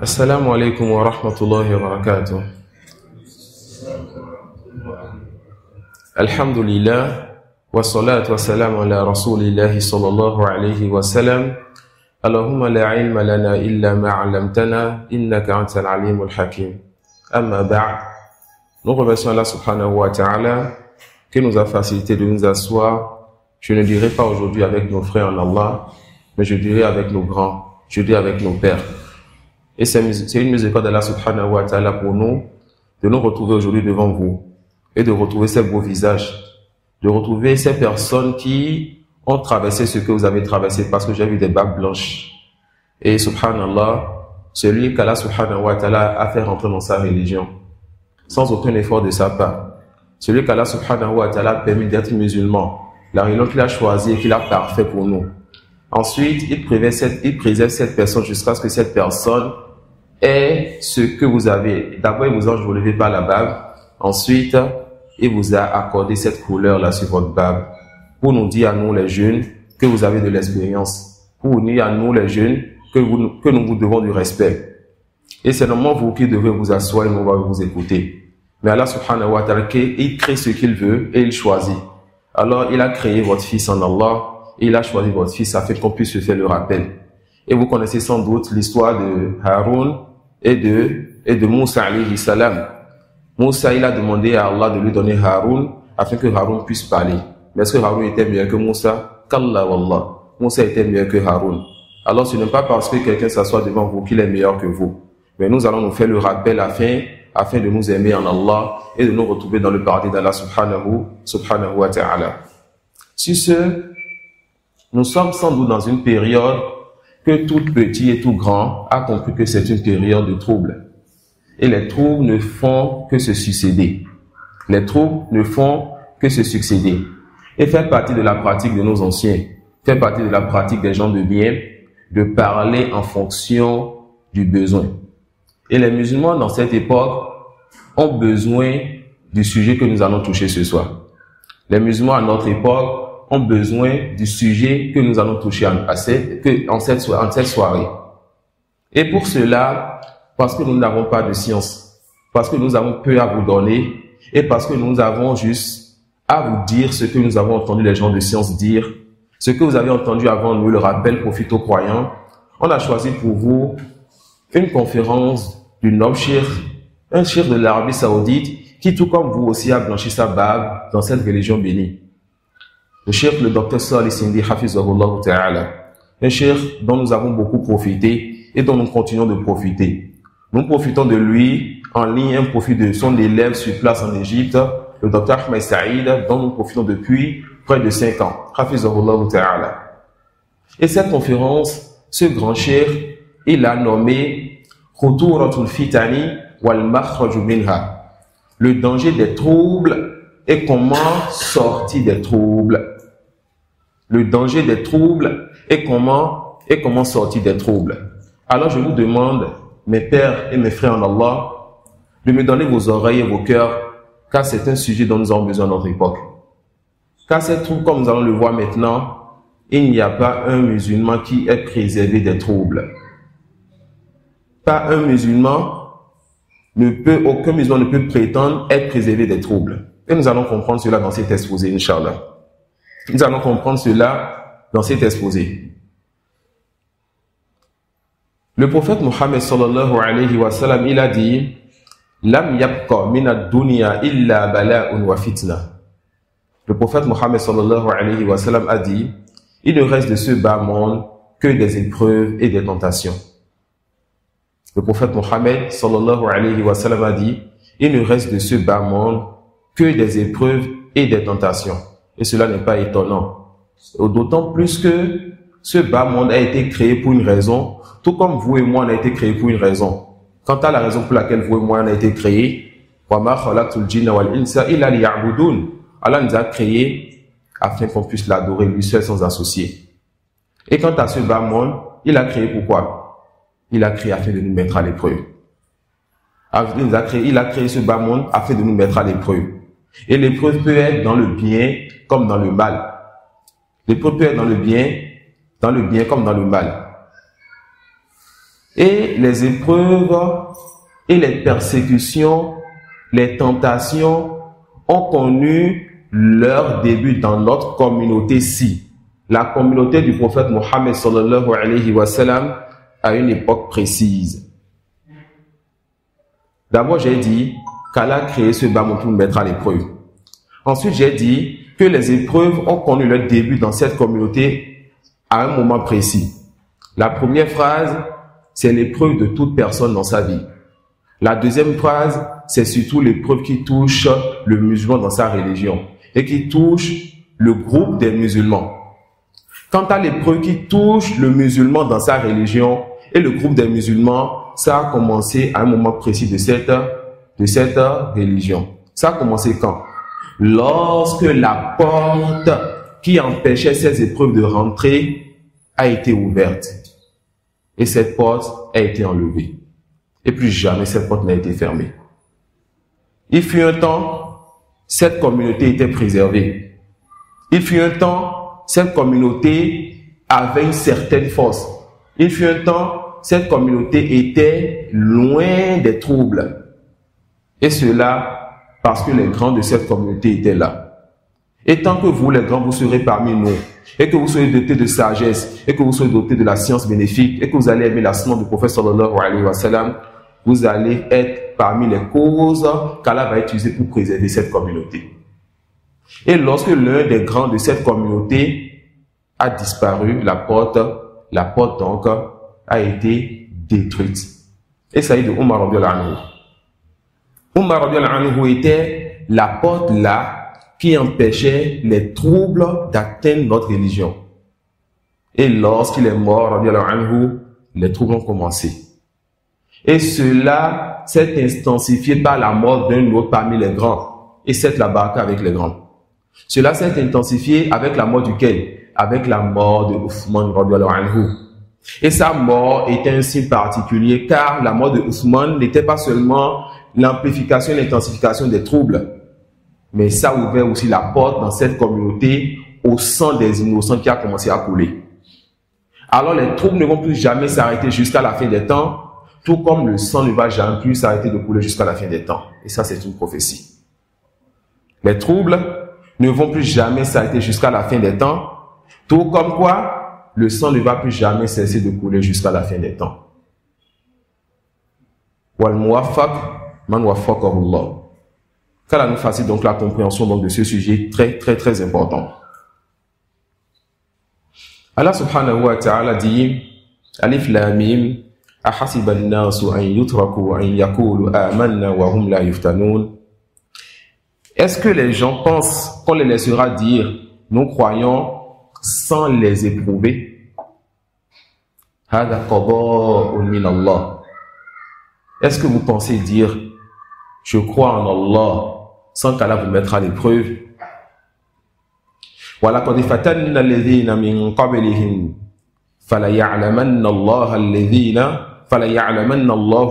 Assalamu alaikum wa rahmatullahi wa barakatuh. Alhamdulillah wa salatu wa salam ala rasulillahi sallallahu alayhi wa sallam. Allahumma la ilma lana illa ma 'allamtana innaka antal alimul hakim. Amma ba'd. Nous remercions Allah subhanahu wa ta'ala qui nous a facilité de nous asseoir. Je ne dirai pas aujourd'hui avec nos frères en Allah, mais je dirai avec nos grands, je dirai avec nos pères. Et c'est une miséricorde d'Allah subhanahu wa ta'ala pour nous, de nous retrouver aujourd'hui devant vous, et de retrouver ces beaux visages, de retrouver ces personnes qui ont traversé ce que vous avez traversé, parce que j'ai vu des barbes blanches. Et subhanallah, celui qu'Allah subhanahu wa ta'ala a fait rentrer dans sa religion, sans aucun effort de sa part, celui qu'Allah subhanahu wa ta'ala a permis d'être musulman, la religion qu'il a choisie et qu'il a parfait pour nous. Ensuite, il préserve cette personne jusqu'à ce que cette personne ait ce que vous avez. D'abord, il vous a relevé par la barbe. Ensuite, il vous a accordé cette couleur-là sur votre barbe. Pour nous dire à nous les jeunes que vous avez de l'expérience. Pour nous dire à nous les jeunes que nous vous devons du respect. Et c'est normalement vous qui devez vous asseoir et nous va vous écouter. Mais Allah subhanahu wa ta'ala, il crée ce qu'il veut et il choisit. Alors, il a créé votre fils en Allah. Il a choisi votre fils afin qu'on puisse se faire le rappel. Et vous connaissez sans doute l'histoire de Haroun et de Moussa alayhi salam. Moussa, il a demandé à Allah de lui donner Haroun afin que Haroun puisse parler. Mais est-ce que Haroun était meilleur que Moussa? Kalla wallah. Moussa était meilleur que Haroun. Alors ce n'est pas parce que quelqu'un s'assoit devant vous qu'il est meilleur que vous. Mais nous allons nous faire le rappel afin de nous aimer en Allah et de nous retrouver dans le paradis d'Allah subhanahu wa ta'ala. Sur ce, nous sommes sans doute dans une période que tout petit et tout grand a compris que c'est une période de troubles. Et les troubles ne font que se succéder. Les troubles ne font que se succéder. Et faire partie de la pratique de nos anciens, faire partie de la pratique des gens de bien, de parler en fonction du besoin. Et les musulmans dans cette époque ont besoin du sujet que nous allons toucher ce soir. Les musulmans à notre époque ont besoin du sujet que nous allons toucher en cette soirée. Et pour cela, parce que nous n'avons pas de science, parce que nous avons peu à vous donner, et parce que nous avons juste à vous dire ce que nous avons entendu les gens de science dire, ce que vous avez entendu avant nous, le rappel profite aux croyants, on a choisi pour vous une conférence du noble cheikh, un cheikh de l'Arabie Saoudite, qui tout comme vous aussi a blanchi sa barbe dans cette religion bénie. Le cheikh, le docteur Salih Sindi Hafizahullah Ta'ala, un cheikh dont nous avons beaucoup profité et dont nous continuons de profiter. Nous profitons de lui en ligne, un profit de son élève sur place en Égypte, le docteur Ahmed Saïd, dont nous profitons depuis près de 5 ans. Hafizahullah Ta'ala. Et cette conférence, ce grand cheikh, il a nommé Khuturatul Fitani wal Makhraju Minha. Le danger des troubles et comment sortir des troubles. Le danger des troubles et comment sortir des troubles. Alors je vous demande, mes pères et mes frères en Allah, de me donner vos oreilles et vos cœurs, car c'est un sujet dont nous avons besoin dans notre époque. Car ces troubles, comme nous allons le voir maintenant, il n'y a pas un musulman qui est préservé des troubles. Pas un musulman aucun musulman ne peut prétendre être préservé des troubles. Et nous allons comprendre cela dans cet exposé, Inch'Allah. Nous allons comprendre cela dans cet exposé. Le prophète Mohammed sallallahu alayhi wa sallam, il a dit « Lam yabqa min ad-dunya illa bala'un wa fitna ». Le prophète Mohammed sallallahu alayhi wa sallam a dit « Il ne reste de ce bas monde que des épreuves et des tentations ». Le prophète Mohammed sallallahu alayhi wa sallam a dit « Il ne reste de ce bas monde que des épreuves et des tentations. » Et cela n'est pas étonnant. D'autant plus que ce bas monde a été créé pour une raison, tout comme vous et moi on a été créés pour une raison. Quant à la raison pour laquelle vous et moi on a été créés, Allah nous a créés afin qu'on puisse l'adorer lui seul sans associer. Et quant à ce bas monde, il a créé pourquoi? Il a créé afin de nous mettre à l'épreuve. Il a créé ce bas monde afin de nous mettre à l'épreuve. Et l'épreuve peut être dans le bien comme dans le mal. L'épreuve peut être dans le bien comme dans le mal. Et les épreuves et les persécutions, les tentations ont connu leur début dans notre communauté-ci. La communauté du prophète Mohammed sallallahu alayhi wa sallam à une époque précise. D'abord, j'ai dit qu'Allah a créé ce bâton pour nous mettre à l'épreuve. Ensuite, j'ai dit que les épreuves ont connu leur début dans cette communauté à un moment précis. La première phrase, c'est l'épreuve de toute personne dans sa vie. La deuxième phrase, c'est surtout l'épreuve qui touche le musulman dans sa religion et qui touche le groupe des musulmans. Quant à l'épreuve qui touche le musulman dans sa religion et le groupe des musulmans, ça a commencé à un moment précis de cette religion. Ça a commencé quand? Lorsque la porte qui empêchait ces épreuves de rentrer a été ouverte. Et cette porte a été enlevée. Et plus jamais cette porte n'a été fermée. Il fut un temps, cette communauté était préservée. Il fut un temps, cette communauté avait une certaine force. Il fut un temps, cette communauté était loin des troubles. Et cela parce que les grands de cette communauté étaient là. Et tant que vous, les grands, vous serez parmi nous, et que vous soyez dotés de sagesse, et que vous soyez dotés de la science bénéfique, et que vous allez aimer la sunna du prophète sallallahu alayhi wa sallam, vous allez être parmi les causes qu'Allah va utiliser pour préserver cette communauté. Et lorsque l'un des grands de cette communauté a disparu, la porte donc a été détruite. Et ça y est de Omar radiyallahu anhu. Omar radiyallahu anhu était la porte là qui empêchait les troubles d'atteindre notre religion. Et lorsqu'il est mort, radiyallahu anhu, les troubles ont commencé. Et cela s'est intensifié par la mort d'un autre parmi les grands. Et c'est la baraka avec les grands. Cela s'est intensifié avec la mort duquel? Avec la mort de Ousmane, radiyallahu anhu. Et sa mort était un signe particulier, car la mort de Ousmane n'était pas seulement l'amplification et l'intensification des troubles, mais ça a ouvert aussi la porte dans cette communauté au sang des innocents qui a commencé à couler. Alors les troubles ne vont plus jamais s'arrêter jusqu'à la fin des temps, tout comme le sang ne va jamais plus s'arrêter de couler jusqu'à la fin des temps. Et ça, c'est une prophétie. Les troubles ne vont plus jamais s'arrêter jusqu'à la fin des temps, tout comme quoi le sang ne va plus jamais cesser de couler jusqu'à la fin des temps. Wal muwaffaq man waffaqahu Allah. Qu'Allah nous facilite donc la compréhension donc de ce sujet très important. Allah subhanahu wa ta'ala dit Alif Lam Mim ahasiba an-nasu an yutraku an yaqulu amanna wa hum la yuftanun. Est-ce que les gens pensent qu'on les laissera dire nous croyons sans les éprouver? Hada qada'un min Allah. Est-ce que vous pensez dire je crois en Allah sans qu'Allah vous mettra à l'épreuve? وَلَقَدْ فَتَنَّ الَّذِينَ مِنْ قَبْلِهِمْ فَلَيَعْلَمَنَّ اللَّهُ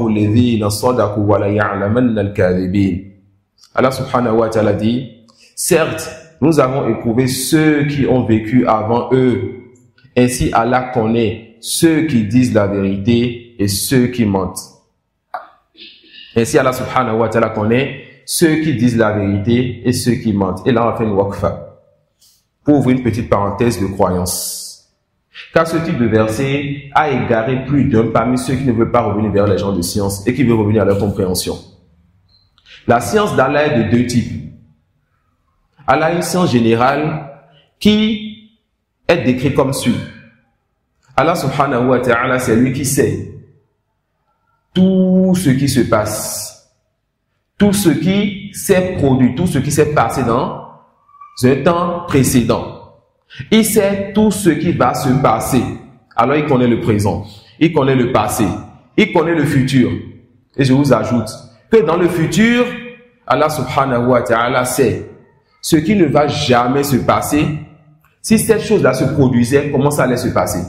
الَّذِينَ صَدَقُوا وَلَيَعْلَمَنَّ الْكَاذِبِينَ. Allah subhanahu wa ta'ala dit, certes, nous avons éprouvé ceux qui ont vécu avant eux. Ainsi Allah connaît ceux qui disent la vérité et ceux qui mentent. Ainsi Allah subhanahu wa ta'ala connaît ceux qui disent la vérité et ceux qui mentent. Et là on va faire une waqfa pour ouvrir une petite parenthèse de croyance. Car ce type de verset a égaré plus d'un parmi ceux qui ne veulent pas revenir vers les gens de science et qui veulent revenir à leur compréhension. La science d'Allah est de deux types. Allah a une science générale qui est décrite comme suit. Allah subhanahu wa ta'ala, c'est lui qui sait tout ce qui se passe, tout ce qui s'est produit, tout ce qui s'est passé dans un temps précédent. Il sait tout ce qui va se passer. Alors il connaît le présent, il connaît le passé, il connaît le futur. Et je vous ajoute que dans le futur, Allah subhanahu wa ta'ala sait ce qui ne va jamais se passer. Si cette chose-là se produisait, comment ça allait se passer?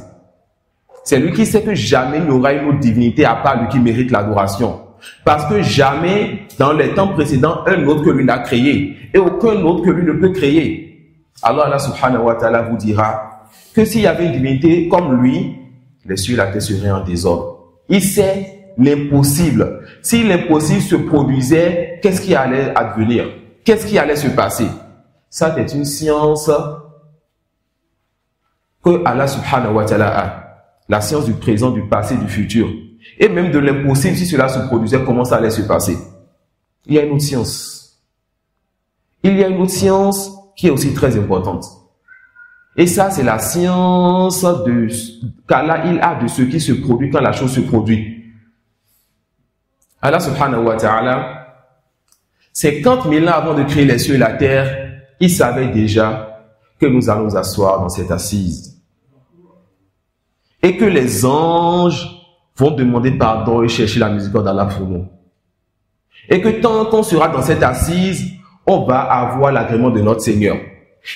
C'est lui qui sait que jamais il n'y aura une autre divinité à part lui qui mérite l'adoration. Parce que jamais, dans les temps précédents, un autre que lui n'a créé. Et aucun autre que lui ne peut créer. Alors Allah subhanahu wa ta'ala vous dira que s'il y avait une divinité comme lui, les cieux et la terre seraient en désordre. Il sait l'impossible. Si l'impossible se produisait, qu'est-ce qui allait advenir? Qu'est-ce qui allait se passer? Ça, c'est une science que Allah subhanahu wa ta'ala a. La science du présent, du passé, du futur. Et même de l'impossible, si cela se produisait, comment ça allait se passer? Il y a une autre science. Il y a une autre science qui est aussi très importante. Et ça, c'est la science qu'Allah il a de ce qui se produit quand la chose se produit. Allah subhanahu wa ta'ala, 50 000 ans avant de créer les cieux et la terre, il savait déjà que nous allons nous asseoir dans cette assise. Et que les anges vont demander pardon et chercher la miséricorde d'Allah pour nous. Et que tant qu'on sera dans cette assise, on va avoir l'agrément de notre Seigneur.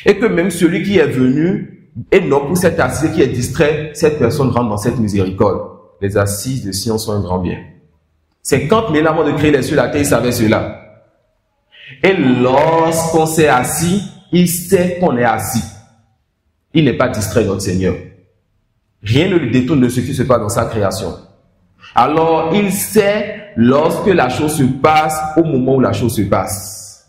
Et que même celui qui est venu, et non pour cette assise qui est distrait, cette personne rentre dans cette miséricorde. Les assises de science sont un grand bien. 50 000 ans avant de créer les cieux et la terre, il savait cela. Et lorsqu'on s'est assis, il sait qu'on est assis. Il n'est pas distrait, notre Seigneur. Rien ne le détourne de ce qui se passe dans sa création. Alors, il sait lorsque la chose se passe, au moment où la chose se passe.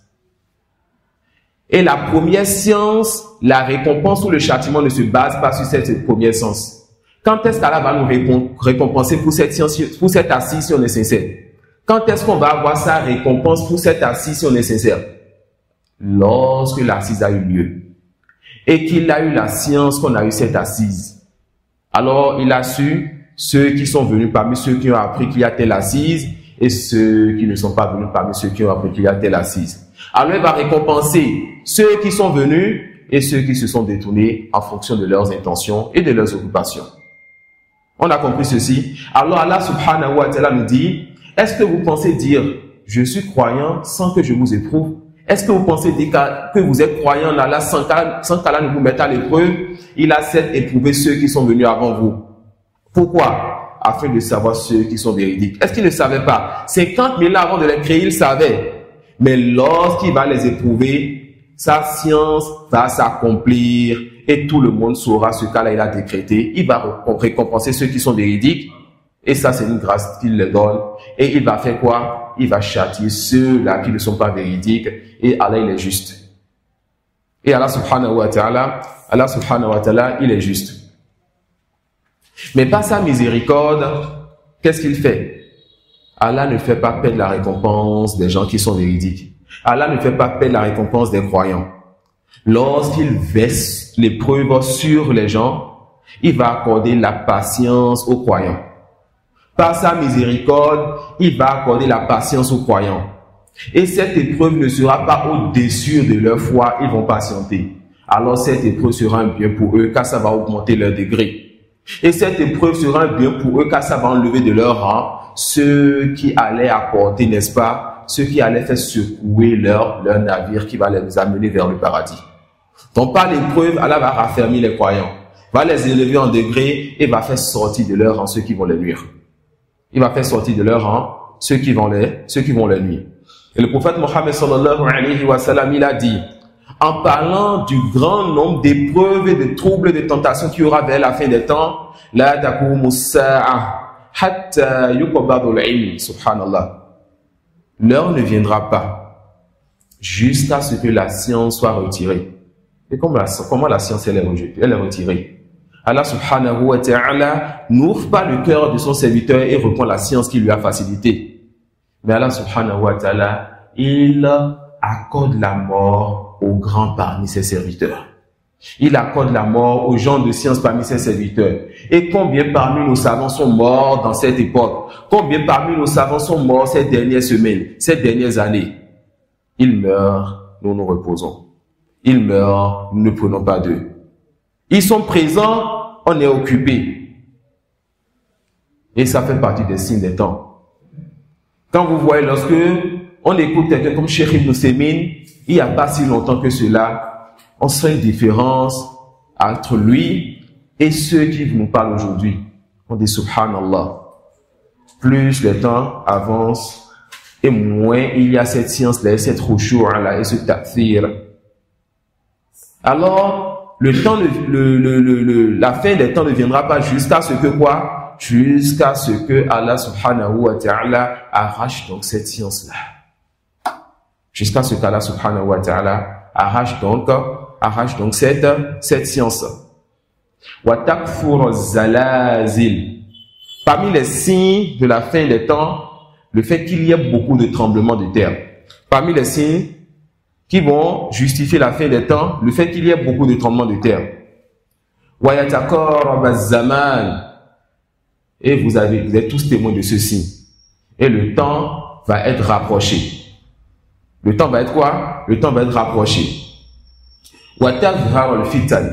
Et la première science, la récompense ou le châtiment ne se base pas sur cette première science. Quand est-ce qu'Allah va nous récompenser pour cette science, pour cette assise si on est sincère? Quand est-ce qu'on va avoir sa récompense pour cette assise si on est sincère? Lorsque l'assise a eu lieu. Et qu'il a eu la science qu'on a eu cette assise. Alors, il a su ceux qui sont venus parmi ceux qui ont appris qu'il y a telle assise et ceux qui ne sont pas venus parmi ceux qui ont appris qu'il y a telle assise. Alors, il va récompenser ceux qui sont venus et ceux qui se sont détournés en fonction de leurs intentions et de leurs occupations. On a compris ceci. Alors, Allah subhanahu wa ta'ala nous dit, est-ce que vous pensez dire, je suis croyant sans que je vous éprouve? Est-ce que vous pensez dire que vous êtes croyant en Allah sans qu'Allah ne vous mette à l'épreuve? Il a certes éprouvé ceux qui sont venus avant vous. Pourquoi? Afin de savoir ceux qui sont véridiques. Est-ce qu'il ne savait pas? 50 000 ans avant de les créer, il savait. Mais lorsqu'il va les éprouver, sa science va s'accomplir et tout le monde saura ce qu'Allah il a décrété. Il va récompenser ceux qui sont véridiques. Et ça, c'est une grâce qu'il les donne. Et il va faire quoi? Il va châtier ceux-là qui ne sont pas véridiques. Et Allah, il est juste. Et Allah subhanahu wa ta'ala, il est juste. Mais par sa miséricorde, qu'est-ce qu'il fait? Allah ne fait pas perdre la récompense des gens qui sont véridiques. Allah ne fait pas perdre la récompense des croyants. Lorsqu'il verse l'épreuve sur les gens, il va accorder la patience aux croyants. Par sa miséricorde, il va accorder la patience aux croyants. Et cette épreuve ne sera pas au-dessus de leur foi, ils vont patienter. Alors cette épreuve sera un bien pour eux, car ça va augmenter leur degré. Et cette épreuve sera un bien pour eux, car ça va enlever de leur rang ceux qui allaient apporter, n'est-ce pas, ceux qui allaient faire secouer leur navire qui va les amener vers le paradis. Donc par l'épreuve, Allah va raffermir les croyants, va les élever en degré et va faire sortir de leur rang ceux qui vont les nuire. Il va faire sortir de leur rang ceux qui vont les nuire. Et le prophète Mohammed sallallahu alayhi wa sallam, il a dit, en parlant du grand nombre d'épreuves et de troubles, de tentations qu'il y aura vers la fin des temps, la taqumu as-sa'a hatta yuqbadu al-ilm, subhanallah. L'heure ne viendra pas jusqu'à ce que la science soit retirée. Et comment la science elle est retirée? Allah subhanahu wa ta'ala n'ouvre pas le cœur de son serviteur et reprend la science qui lui a facilité. Mais Allah subhanahu wa ta'ala, il accorde la mort aux grands parmi ses serviteurs. Il accorde la mort aux gens de science parmi ses serviteurs. Et combien parmi nos savants sont morts dans cette époque? Combien parmi nos savants sont morts ces dernières semaines, ces dernières années? Ils meurent, nous nous reposons. Ils meurent, nous ne prenons pas d'eux. Ils sont présents, on est occupé. Et ça fait partie des signes des temps. Quand vous voyez, lorsque on écoute quelqu'un comme Cheikh Ibn Uthaymeen, il n'y a pas si longtemps que cela, on sent une différence entre lui et ceux qui nous parlent aujourd'hui. On dit subhanallah. Plus le temps avance et moins il y a cette science-là, cette khushu'-là et ce ta'thir. Alors, le temps, la fin des temps ne viendra pas jusqu'à ce que quoi? jusqu'à ce que Allah subhanahu wa ta'ala arrache donc cette science-là. Jusqu'à ce qu'Allah subhanahu wa ta'ala arrache donc cette science. Wa takfur zalazil. Parmi les signes de la fin des temps, le fait qu'il y ait beaucoup de tremblements de terre. Parmi les signes qui vont justifier la fin des temps, le fait qu'il y ait beaucoup de tremblements de terre. Wa yataqarrab az-zaman. Et vous êtes tous témoins de ceci. Et le temps va être rapproché. Le temps va être quoi? Le temps va être rapproché. Wa tazhar al-fitan.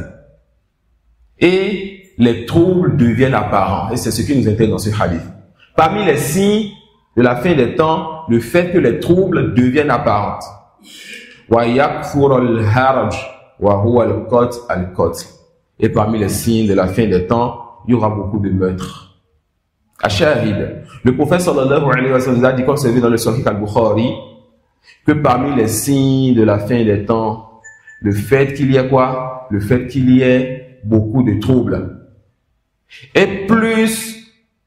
Et les troubles deviennent apparents. Et c'est ce qui nous intéresse dans ce hadith. Parmi les signes de la fin des temps, le fait que les troubles deviennent apparents. Wa yakfur al-haraj wa huwa al-qat al-qatl. Et parmi les signes de la fin des temps, il y aura beaucoup de meurtres. Ashahid, le prophète sallallahu alayhi wa sallam a dit, comme c'est vu dans le Sahih al-Bukhari, que parmi les signes de la fin des temps, le fait qu'il y ait quoi? Le fait qu'il y ait beaucoup de troubles. Et plus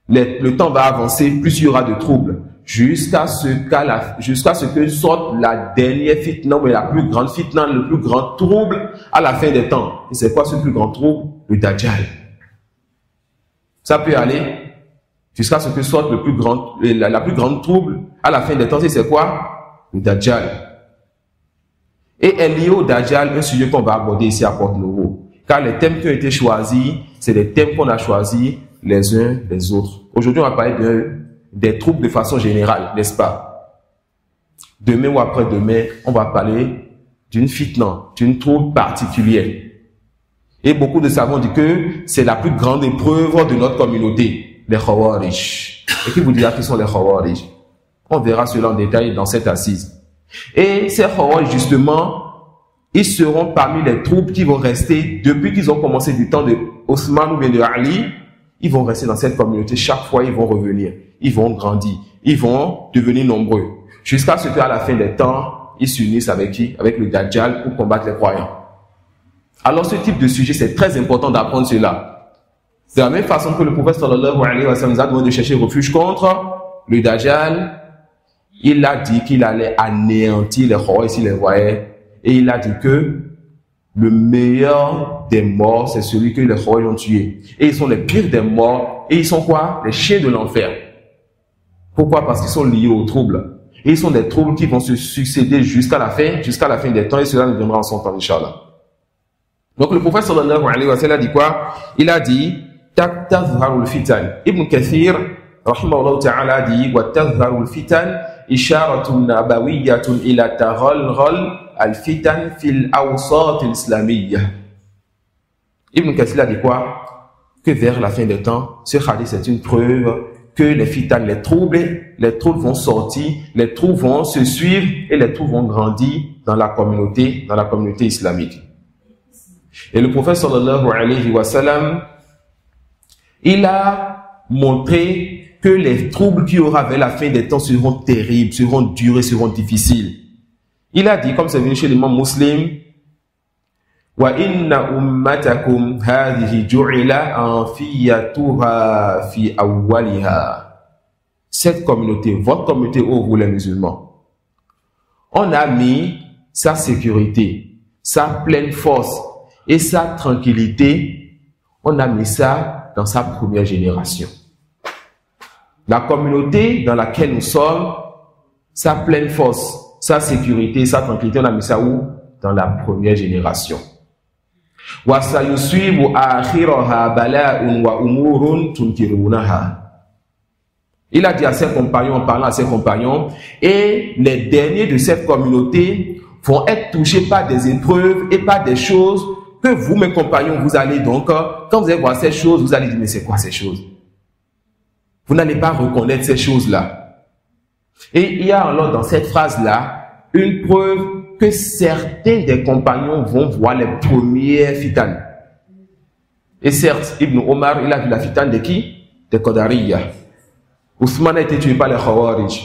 le temps va avancer, plus il y aura de troubles. Jusqu'à ce que sorte la dernière fitna, mais la plus grande fitna, le plus grand trouble à la fin des temps. Et c'est quoi ce plus grand trouble? Le Dajjal. Ça peut aller jusqu'à ce que sorte la plus grande trouble à la fin des temps. C'est quoi? Le Dajjal. Et est lié au Dajjal un sujet qu'on va aborder ici à Porte-Nouveau. Car les thèmes qui ont été choisis, c'est des thèmes qu'on a choisis les uns les autres. Aujourd'hui, on va parler des troubles de façon générale, n'est-ce pas? Demain ou après-demain, on va parler d'une fitna, d'une trouble particulière. Et beaucoup de savants disent que c'est la plus grande épreuve de notre communauté, les Khawarij. Et qui vous dira qui sont les Khawarij? On verra cela en détail dans cette assise. Et ces Khawarij, justement, ils seront parmi les troubles qui vont rester depuis qu'ils ont commencé du temps de Othman ou bien de Ali. Ils vont rester dans cette communauté. Chaque fois, ils vont revenir. Ils vont grandir. Ils vont devenir nombreux. Jusqu'à ce qu'à la fin des temps, ils s'unissent avec qui? Avec le Dajjal pour combattre les croyants. Alors, ce type de sujet, c'est très important d'apprendre cela. De la même façon que le prophète sallallahu alayhi wa sallam a demandé de chercher refuge contre le Dajjal, il a dit qu'il allait anéantir les Khawarij s'il les voyait. Et il a dit que le meilleur des morts, c'est celui que les Khawarij ont tué. Et ils sont les pires des morts. Et ils sont quoi? Les chiens de l'enfer. Pourquoi? Parce qu'ils sont liés aux troubles. Et ils sont des troubles qui vont se succéder jusqu'à la fin des temps. Et cela nous viendra en son temps, Inch'Allah. Donc le prophète sallallahu alayhi wa sallam a dit quoi? Il a dit tazharul fitan. Ibn Kathir, rahimahullah ta'ala, dit wa tazharul fitan isharatun nabawiyyatun ila taghalghal al-fitan fil awsat al-islamiyya. Ibn Kathir a dit quoi? Que vers la fin des temps, ce hadith est une preuve que les fitan, les troubles vont sortir, les troubles vont se suivre et les troubles vont grandir dans la communauté islamique. Et le prophète sallallahu alayhi wa sallam, il a montré que les troubles qu'il y aura vers la fin des temps seront terribles, seront durs, seront difficiles. Il a dit, comme c'est venu chez l'imam Muslim, wa inna ummatakum hadhihi ju'ila anfiyatuha fi awwaliha. Cette communauté, votre communauté, ô vous les musulmans, on a mis sa sécurité, sa pleine force et sa tranquillité, on a mis ça dans sa première génération. La communauté dans laquelle nous sommes, sa pleine force, sa sécurité, sa tranquillité, on a mis ça où? Dans la première génération. Wa sayusibu akhiraha bala'un wa umurun tunkirunaha. Il a dit à ses compagnons, en parlant à ses compagnons, et les derniers de cette communauté vont être touchés par des épreuves et par des choses que vous, mes compagnons, vous allez donc, quand vous allez voir ces choses, vous allez dire, mais c'est quoi ces choses? Vous n'allez pas reconnaître ces choses-là. Et il y a alors dans cette phrase-là, une preuve que certains des compagnons vont voir les premières fitanes. Et certes, Ibn Omar, il a vu la fitane de qui? Des Qadariyya. Ousmane a été tué par les Khawarij.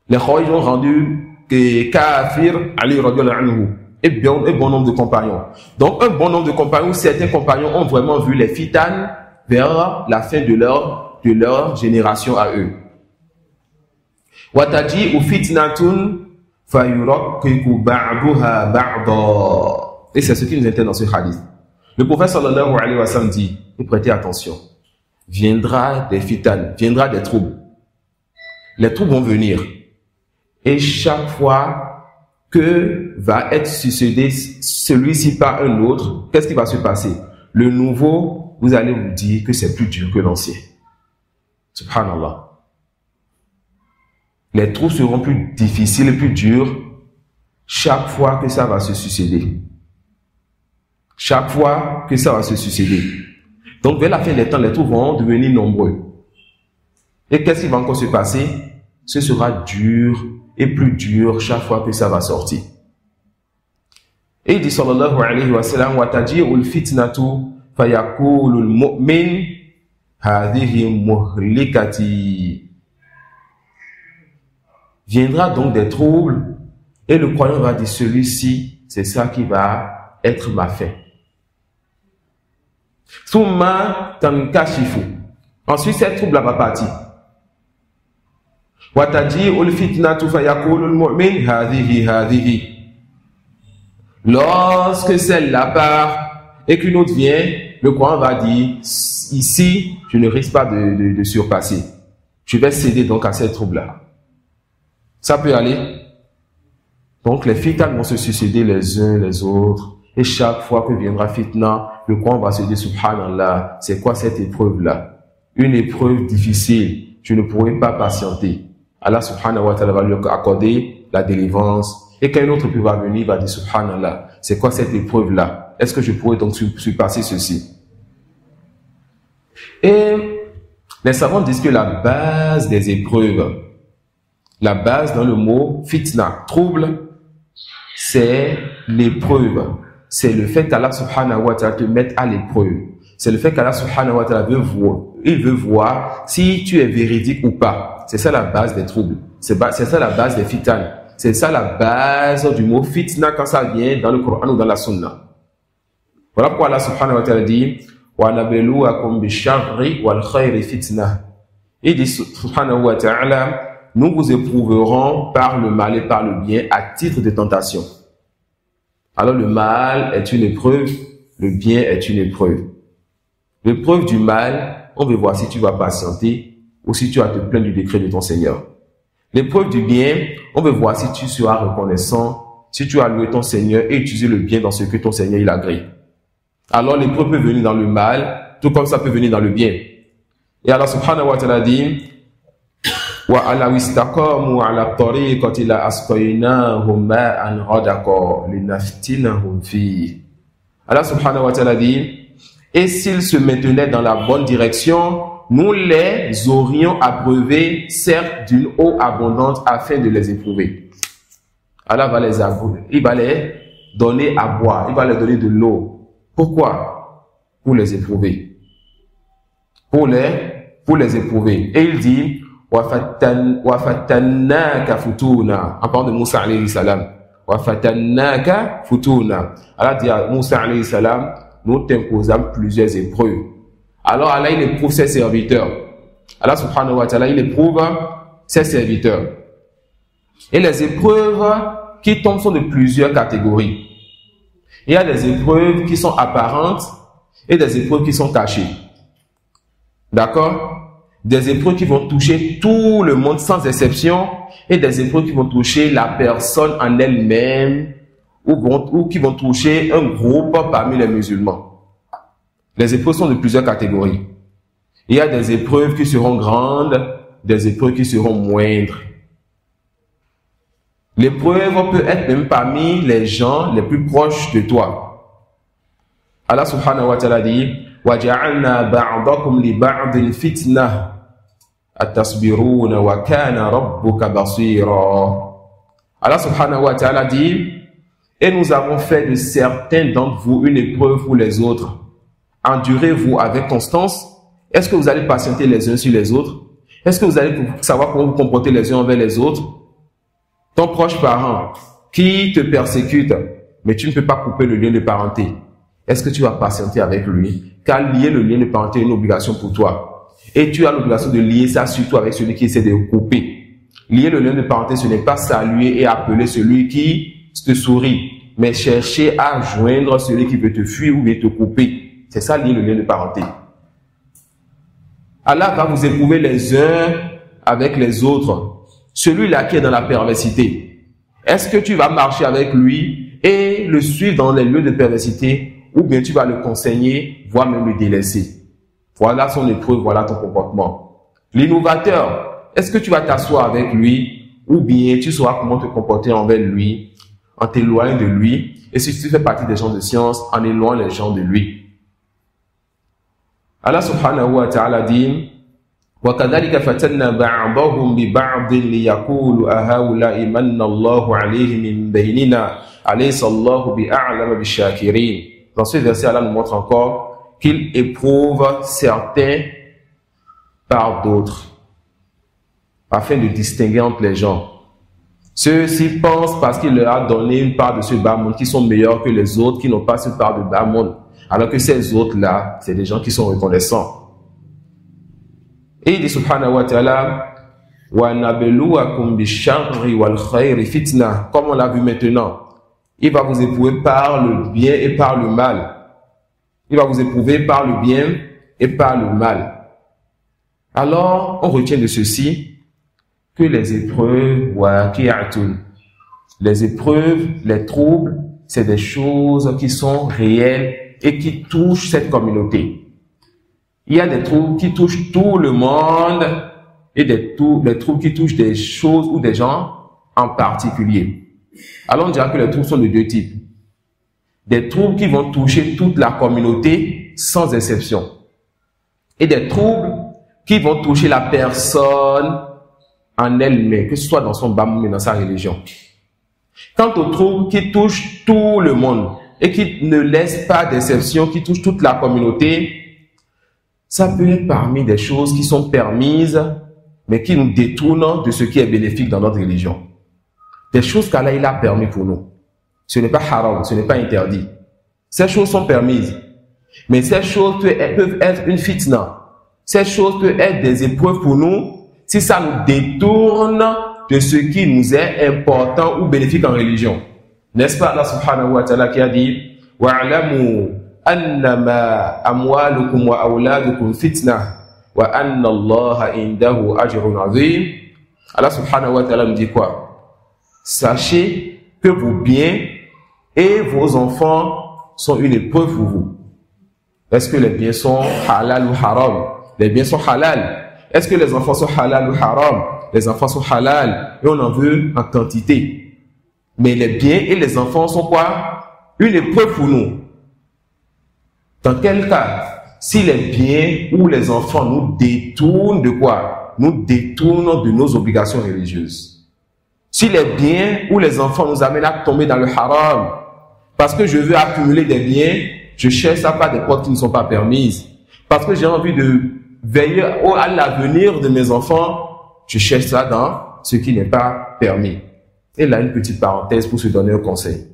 Les Khawarij ont rendu que Kafir Ali radiyallahu anhu. Et bon nombre de compagnons. Donc un bon nombre de compagnons, certains compagnons ont vraiment vu les fitanes vers la fin de leur génération à eux. وَتَجِيءُ فِتْنَةٌ فَيُرَقِّقُ بَعْضُهَا بَعْضًا. Et c'est ce qui nous intéresse dans ce hadith. Le prophète sallallahu alayhi wa sallam dit, et prêtez attention, viendra des fitan, viendra des troubles. Les troubles vont venir. Et chaque fois que va être succédé celui-ci par un autre, qu'est-ce qui va se passer? Le nouveau, vous allez vous dire que c'est plus dur que l'ancien. Subhanallah. Les troubles seront plus difficiles et plus durs chaque fois que ça va se succéder. Chaque fois que ça va se succéder. Donc, vers la fin des temps, les troubles vont devenir nombreux. Et qu'est-ce qui va encore se passer? Ce sera dur et plus dur chaque fois que ça va sortir. Et il dit, sallallahu alayhi wa sallam, وَتَجِيءُ الْفِتْنَةُ فَيَقُولُ الْمُؤْمِنُ هَذِهِ مُهْلِكَتِي. Viendra donc des troubles et le croyant va dire, celui-ci, c'est ça qui va être ma fin. Summa tankashifu. Ensuite, cette trouble va partir. وَتَجِيءُ الْفِتْنَةُ فَيَقُولُ الْمُؤْمِنُ هَذِهِ. Lorsque celle-là part et qu'une autre vient, le croyant va dire, ici, je ne risque pas de surpasser. Je vais céder donc à cette trouble-là. Ça peut aller. Donc, les fitnas vont se succéder les uns les autres. Et chaque fois que viendra fitna, le croyant va se dire, subhanallah, c'est quoi cette épreuve-là? Une épreuve difficile. Je ne pourrai pas patienter. Allah subhanahu wa ta'ala va lui accorder la délivrance. Et quand un autre peut va venir, il va dire, subhanallah, c'est quoi cette épreuve-là? Est-ce que je pourrais donc surpasser ceci? Et les savants disent que la base des épreuves, la base dans le mot fitna, trouble, c'est l'épreuve. C'est le fait qu'Allah subhanahu wa ta'ala te mette à l'épreuve. C'est le fait qu'Allah subhanahu wa ta'ala veut voir si tu es véridique ou pas. C'est ça la base des troubles. C'est ça la base des fitans. C'est ça la base du mot fitna quand ça vient dans le Coran ou dans la Sunna. Voilà pourquoi Allah subhanahu wa ta'ala dit وَنَبْلُوَكُمْ بِالشَّرِّ وَالْخَيْرِ فِتْنَةً. Il dit subhanahu wa ta'ala, nous vous éprouverons par le mal et par le bien à titre de tentation. Alors le mal est une épreuve, le bien est une épreuve. L'épreuve du mal, on veut voir si tu vas patienter ou si tu vas te plaindre du décret de ton Seigneur. L'épreuve du bien, on veut voir si tu seras reconnaissant, si tu as loué ton Seigneur et utilisé le bien dans ce que ton Seigneur il agrée. Alors l'épreuve peut venir dans le mal, tout comme ça peut venir dans le bien. Et Allah subhanahu wa ta'ala dit, وَعَلَوْ اسْتَقَامُوا عَلَى الطَّرِيقَةِ لَأَسْقَيْنَاهُمْ مَاءً غَدَقًا لِنَفْتِنَهُمْ فِيهِ. Allah subhanahu wa ta'ala dit, et s'ils se maintenaient dans la bonne direction, nous les aurions abreuvés, certes d'une eau abondante, afin de les éprouver. Allah va les abreuver, il va les donner à boire, il va leur donner de l'eau. Pourquoi? Pour les éprouver. Pour les éprouver. Et il dit, وَفَتَّنَّاكَ فُتُونَا. En parlant de Moussa alayhi salam. وَفَتَّنَّاكَ فُتُونَا. Allah dit à Moussa alayhi salam, nous t'imposons plusieurs épreuves. Alors Allah, il éprouve ses serviteurs. Allah subhanahu wa ta'ala, il éprouve ses serviteurs. Et les épreuves qui tombent sont de plusieurs catégories. Il y a des épreuves qui sont apparentes et des épreuves qui sont cachées. D'accord? Des épreuves qui vont toucher tout le monde sans exception et des épreuves qui vont toucher la personne en elle-même ou qui vont toucher un groupe parmi les musulmans. Les épreuves sont de plusieurs catégories. Il y a des épreuves qui seront grandes, des épreuves qui seront moindres. L'épreuve peut être même parmi les gens les plus proches de toi. Allah subhanahu wa ta'ala dit وَجَعَلْنَا بَعْضَكُمْ لِبَعْضٍ فِتْنَةً أَتَصْبِرُونَ وَكَانَ رَبُّكَ بَصِيرًا. Allah subhanahu wa ta'ala dit, et nous avons fait de certains d'entre vous une épreuve pour les autres. Endurez-vous avec constance. Est-ce que vous allez patienter les uns sur les autres? Est-ce que vous allez savoir comment vous comporter les uns envers les autres? Ton proche parent qui te persécute, mais tu ne peux pas couper le lien de parenté. est-ce que tu vas patienter avec lui? Car lier le lien de parenté est une obligation pour toi. Et tu as l'obligation de lier ça surtout avec celui qui essaie de couper. Lier le lien de parenté, ce n'est pas saluer et appeler celui qui te sourit, mais chercher à joindre celui qui veut te fuir ou veut te couper. C'est ça lier le lien de parenté. Allah va vous éprouver les uns avec les autres. Celui-là qui est dans la perversité, est-ce que tu vas marcher avec lui et le suivre dans les lieux de perversité, ou bien tu vas le conseiller, voire même le délaisser? Voilà son épreuve, voilà ton comportement. L'innovateur, est-ce que tu vas t'asseoir avec lui, ou bien tu sauras comment te comporter envers lui, en t'éloignant de lui, et si tu fais partie des gens de science, en éloignant les gens de lui. Allah subhanahu wa ta'ala dit, وَكَذَلِكَ فَتَنَّا بَعْضَهُمْ بِبَعْضٍ لِيَقُولُوا أَهَؤُلَاءِ مَنَّ اللَّهُ عَلَيْهِمْ مِنْ بَيْنِنَا أَلَيْسَ اللَّهُ بِأَعْلَمَ بِالشَّاكِرِينَ. Dans ce verset, Allah nous montre encore qu'il éprouve certains par d'autres, afin de distinguer entre les gens. Ceux-ci pensent parce qu'il leur a donné une part de ce bas monde qui sont meilleurs que les autres qui n'ont pas cette part de bas monde, alors que ces autres-là, c'est des gens qui sont reconnaissants. Et il dit subhanahu wa ta'ala, وَنَبْلُوَكُمْ بِالشَّرِّ وَالْخَيْرِ فِتْنَةً. Comme on l'a vu maintenant, il va vous éprouver par le bien et par le mal. Il va vous éprouver par le bien et par le mal. Alors, on retient de ceci que les épreuves, les épreuves, les troubles, c'est des choses qui sont réelles et qui touchent cette communauté. Il y a des troubles qui touchent tout le monde et des troubles qui touchent des choses ou des gens en particulier. Alors on dira que les troubles sont de deux types. Des troubles qui vont toucher toute la communauté sans exception. Et des troubles qui vont toucher la personne en elle-même, que ce soit dans son bas-monde ou dans sa religion. Quant aux troubles qui touchent tout le monde et qui ne laissent pas d'exception, qui touchent toute la communauté, ça peut être parmi des choses qui sont permises, mais qui nous détournent de ce qui est bénéfique dans notre religion. Des choses qu'Allah il a permis pour nous. Ce n'est pas haram, ce n'est pas interdit. Ces choses sont permises. Mais ces choses peuvent être une fitna. Ces choses peuvent être des épreuves pour nous si ça nous détourne de ce qui nous est important ou bénéfique en religion. N'est-ce pas Allah subhanahu wa ta'ala qui a dit « Wa'alamu annama amwalukum wa awladukum fitna wa anna Allah indahu ajrun azim » Allah subhanahu wa ta'ala nous dit quoi? Sachez que vos biens et vos enfants sont une épreuve pour vous. Est-ce que les biens sont halal ou haram? Les biens sont halal. Est-ce que les enfants sont halal ou haram? Les enfants sont halal et on en veut en quantité. Mais les biens et les enfants sont quoi? Une épreuve pour nous. Dans quel cas? Si les biens ou les enfants nous détournent de quoi? Nous détournent de nos obligations religieuses. Si les biens ou les enfants nous amènent à tomber dans le haram, parce que je veux accumuler des biens, je cherche ça par des portes qui ne sont pas permises. Parce que j'ai envie de veiller à l'avenir de mes enfants, je cherche ça dans ce qui n'est pas permis. Et là, une petite parenthèse pour se donner un conseil.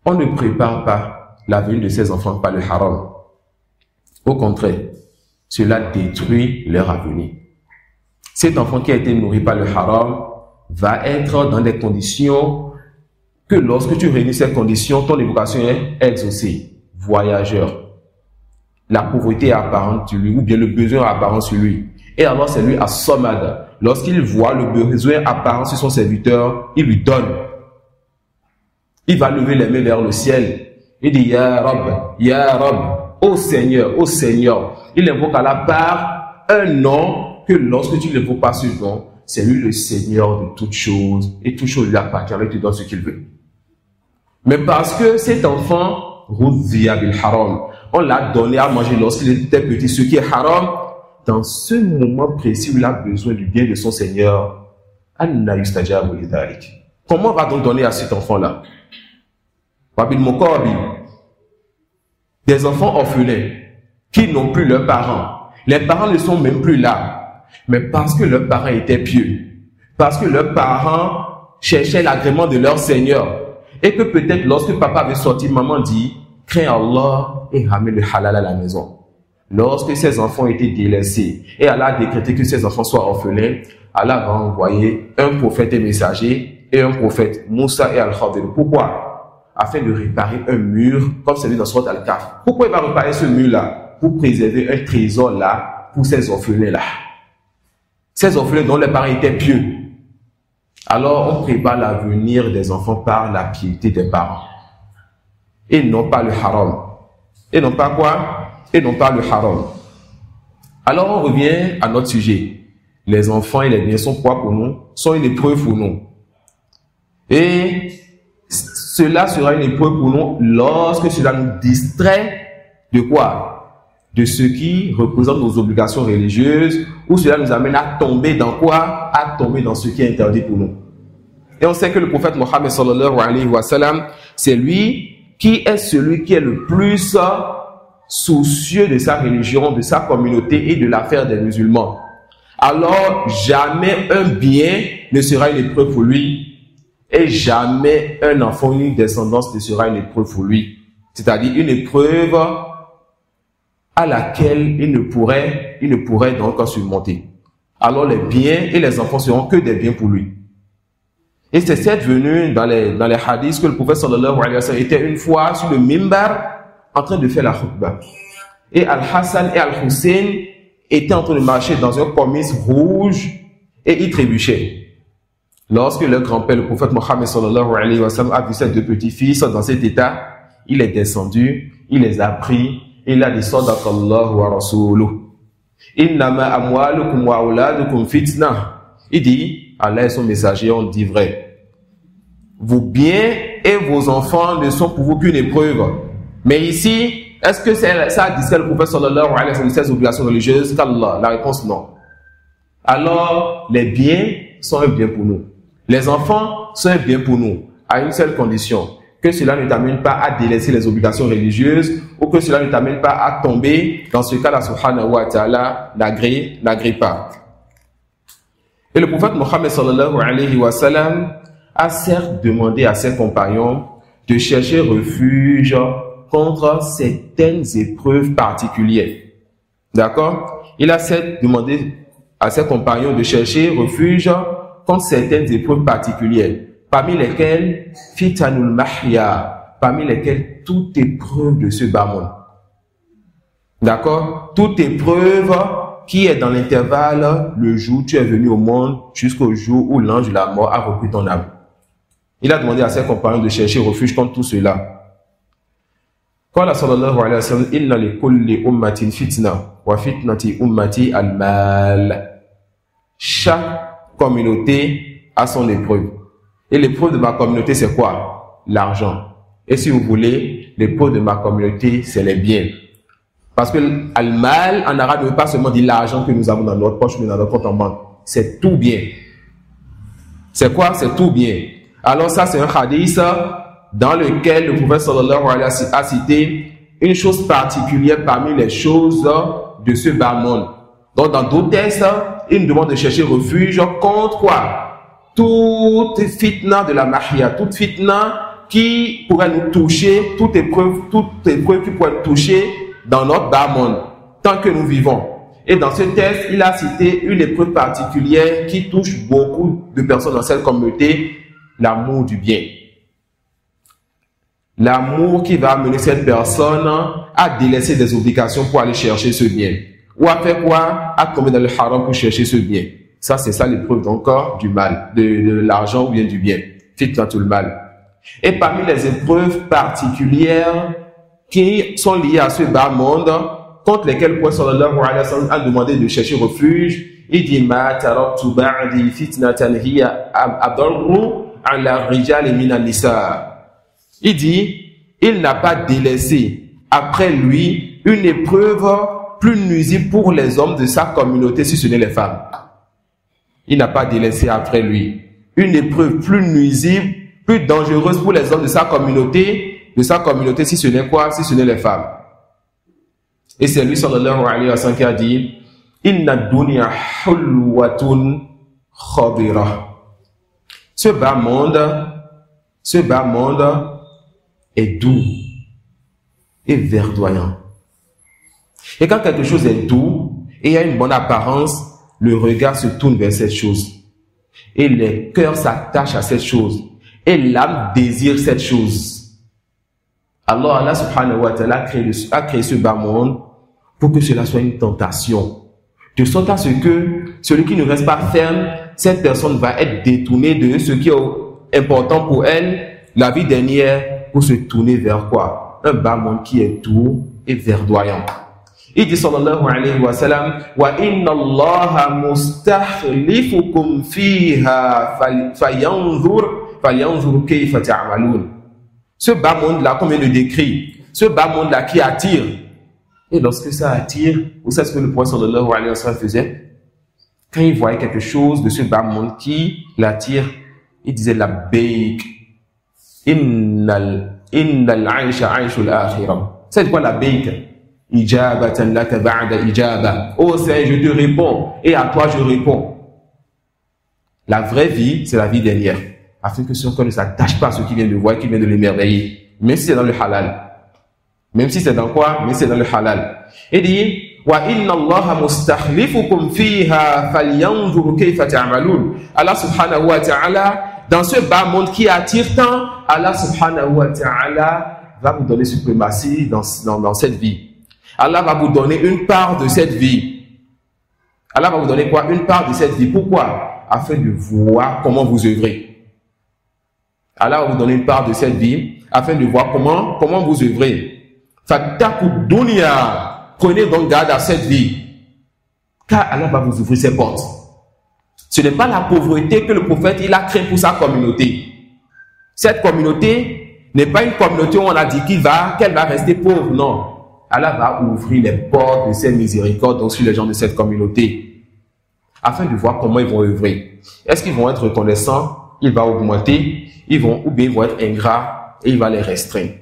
On ne prépare pas l'avenir de ses enfants par le haram. Au contraire, cela détruit leur avenir. Cet enfant qui a été nourri par le haram va être dans des conditions que lorsque tu réunis ces conditions, ton évocation est exaucée. Voyageur. La pauvreté est apparente sur lui, ou bien le besoin est apparent sur lui. Et alors c'est lui as-samad. Lorsqu'il voit le besoin apparent sur son serviteur, il lui donne. Il va lever les mains vers le ciel. Il dit Ya Rab, ô Seigneur, ô Seigneur. Il invoque à la part un nom que lorsque tu ne l'évoques pas ce nom, c'est lui le Seigneur de toutes choses, et toute chose lui appartient, il te donne ce qu'il veut. Mais parce que cet enfant, on l'a donné à manger lorsqu'il était petit, ce qui est haram, dans ce moment précis où il a besoin du bien de son Seigneur, comment va-t-on donner à cet enfant-là? Des enfants orphelins qui n'ont plus leurs parents. Les parents ne sont même plus là. Mais parce que leurs parents étaient pieux, parce que leurs parents cherchaient l'agrément de leur Seigneur, et que peut-être lorsque papa avait sorti, maman dit, craint Allah et ramène le halal à la maison. Lorsque ses enfants étaient délaissés et Allah a décrété que ses enfants soient orphelins, Allah va envoyer un prophète et messager et un prophète, Moussa et Al-Khadir. Pourquoi? Afin de réparer un mur comme celui dans Surat Al-Kahf. Pourquoi il va réparer ce mur-là? Pour préserver un trésor là pour ces orphelins-là. Ces orphelins dont les parents étaient pieux. Alors on prépare l'avenir des enfants par la piété des parents. Et non pas le haram. Et non pas quoi? Et non pas le haram. Alors on revient à notre sujet. Les enfants et les biens sont quoi pour nous? Sont une épreuve pour nous. Et cela sera une épreuve pour nous lorsque cela nous distrait de quoi? De ce qui représente nos obligations religieuses, ou cela nous amène à tomber dans quoi? À tomber dans ce qui est interdit pour nous. Et on sait que le prophète Mohammed sallallahu alayhi wa sallam, c'est lui qui est celui qui est le plus soucieux de sa religion, de sa communauté et de l'affaire des musulmans. Alors, jamais un bien ne sera une épreuve pour lui et jamais un enfant, une descendance ne sera une épreuve pour lui. C'est-à-dire une épreuve à laquelle il ne pourrait donc surmonter. Alors, les biens et les enfants seront que des biens pour lui. Et c'est cette venue dans les hadiths que le prophète sallallahu alayhi wa sallam était une fois sur le mimbar en train de faire la khutbah. Et Al-Hassan et Al-Hussein étaient en train de marcher dans un comice rouge et ils trébuchaient. Lorsque leur grand-père, le prophète Mohammed sallallahu alayhi wa sallam, a vu ces deux petits-fils dans cet état, il est descendu, il les a pris, et il a dit Sadaqallahu wa rasuluh. Innama amwalukum wa auladukum fitna. Il dit, Allah et son messager ont dit vrai. Vos biens et vos enfants ne sont pour vous qu'une épreuve. Mais ici, est-ce que ça a dit le prophète sallallahu alayhi wa sallam ses obligations religieuses? qu'Allah? La réponse non. Alors, les biens sont un bien pour nous. Les enfants sont un bien pour nous, à une seule condition, que cela ne t'amène pas à délaisser les obligations religieuses ou que cela ne t'amène pas à tomber dans ce cas-là, subhanahu wa ta'ala, n'agrée pas. Et le prophète Mohammed sallallahu alayhi wa sallam a certes demandé à ses compagnons de chercher refuge contre certaines épreuves particulières. D'accord? Il a certes demandé à ses compagnons de chercher refuge contre certaines épreuves particulières, parmi lesquelles fitanul mahya, parmi lesquelles toute épreuve de ce bas monde. D'accord? Toute épreuve qui est dans l'intervalle, le jour où tu es venu au monde, jusqu'au jour où l'ange de la mort a repris ton âme. Il a demandé à ses compagnons de chercher refuge contre tout cela. Qala sallallahu alayhi wa sallam, inna li kulli ummatin fitna, wa fitnati ummati al-mal. Chaque communauté a son épreuve. Et l'épreuve de ma communauté, c'est quoi? L'argent. Et si vous voulez, l'épreuve de ma communauté, c'est les biens. Parce que al-mal, en arabe, ne veut pas seulement dire l'argent que nous avons dans notre poche, mais dans notre compte en banque. C'est tout bien. C'est quoi? C'est tout bien. Alors ça, c'est un hadith dans lequel le prophète sallallahu alayhi wa sallam a cité une chose particulière parmi les choses de ce bas monde. Donc dans d'autres textes, il nous demande de chercher refuge contre quoi? Toute fitna de la mahia, toute fitna qui pourrait nous toucher, toute épreuve qui pourrait nous toucher dans notre bas monde, tant que nous vivons. Et dans ce texte, il a cité une épreuve particulière qui touche beaucoup de personnes dans cette communauté, l'amour du bien. L'amour qui va amener cette personne à délaisser des obligations pour aller chercher ce bien. Ou à faire quoi? À tomber dans le haram pour chercher ce bien. Ça, c'est ça l'épreuve donc du mal, de l'argent ou bien du bien. Fitnatul mal. Et parmi les épreuves particulières qui sont liées à ce bas monde, contre lesquelles le prophète sallallahu alayhi wa sallam a demandé de chercher refuge, il dit ma taraktu ba'di fitnatan hiya adarru ala rijali min an-nisa. Il dit, il n'a pas délaissé après lui une épreuve plus nuisible pour les hommes de sa communauté si ce n'est les femmes. Il n'a pas délaissé après lui une épreuve plus nuisible, plus dangereuse pour les hommes de sa communauté si ce n'est quoi? Si ce n'est les femmes. Et c'est lui sallallahu alayhi wa sallam qui a dit, inna dunya hulwatun khadira. Ce bas monde est doux. et verdoyant. Et quand quelque chose est doux et a une bonne apparence, le regard se tourne vers cette chose. Et les cœurs s'attachent à cette chose. Et l'âme désire cette chose. Alors Allah subhanahu wa ta'ala a créé ce bas monde pour que cela soit une tentation. De sorte à ce que celui qui ne reste pas ferme, cette personne va être détournée de ce qui est important pour elle, la vie dernière, pour se tourner vers quoi? Un bas monde qui est doux et verdoyant. Il dit sallallahu alayhi wa sallam, wa inna allaha mustakhlifukum fiha falyanzur kayfa ta'malun. Ce bas monde là, comme il le décrit, ce bas monde là qui attire. Et lorsque ça attire, vous savez ce que le prophète sallallahu alayhi wa sallam faisait? Quand il voyait quelque chose de ce bas monde qui l'attire, il disait la baik. Innal aisha aishul akhirah. C'est quoi la baik? Ijabatan laka ba'da ijaba. Oh Seigneur, je te réponds et à toi je réponds. La vraie vie, c'est la vie dernière. Afin que son cœur ne s'attache pas à ce qui vient de voir, qui vient de l'émerveiller. Même si c'est dans le halal. Même si c'est dans quoi? Même si c'est dans le halal. Il dit, wa inna allaha mustakhlifukum fiha falyanzur kayfa ta'malun. Allah subhanahu wa ta'ala, dans ce bas monde qui attire tant, Allah subhanahu wa ta'ala va vous donner suprématie dans cette vie. Allah va vous donner une part de cette vie. Allah va vous donner quoi? Une part de cette vie. Pourquoi? Afin de voir comment vous œuvrez. Allah va vous donner une part de cette vie afin de voir comment vous œuvrez. Fattaku dunya. Prenez donc garde à cette vie. Car Allah va vous ouvrir ses portes. Ce n'est pas la pauvreté que le prophète il a créée pour sa communauté. Cette communauté n'est pas une communauté où on a dit qu'elle va rester pauvre. Non. Allah va ouvrir les portes de ses miséricordes sur les gens de cette communauté afin de voir comment ils vont œuvrer. Est-ce qu'ils vont être reconnaissants? Il va augmenter, ou bien ils vont être ingrats et il va les restreindre.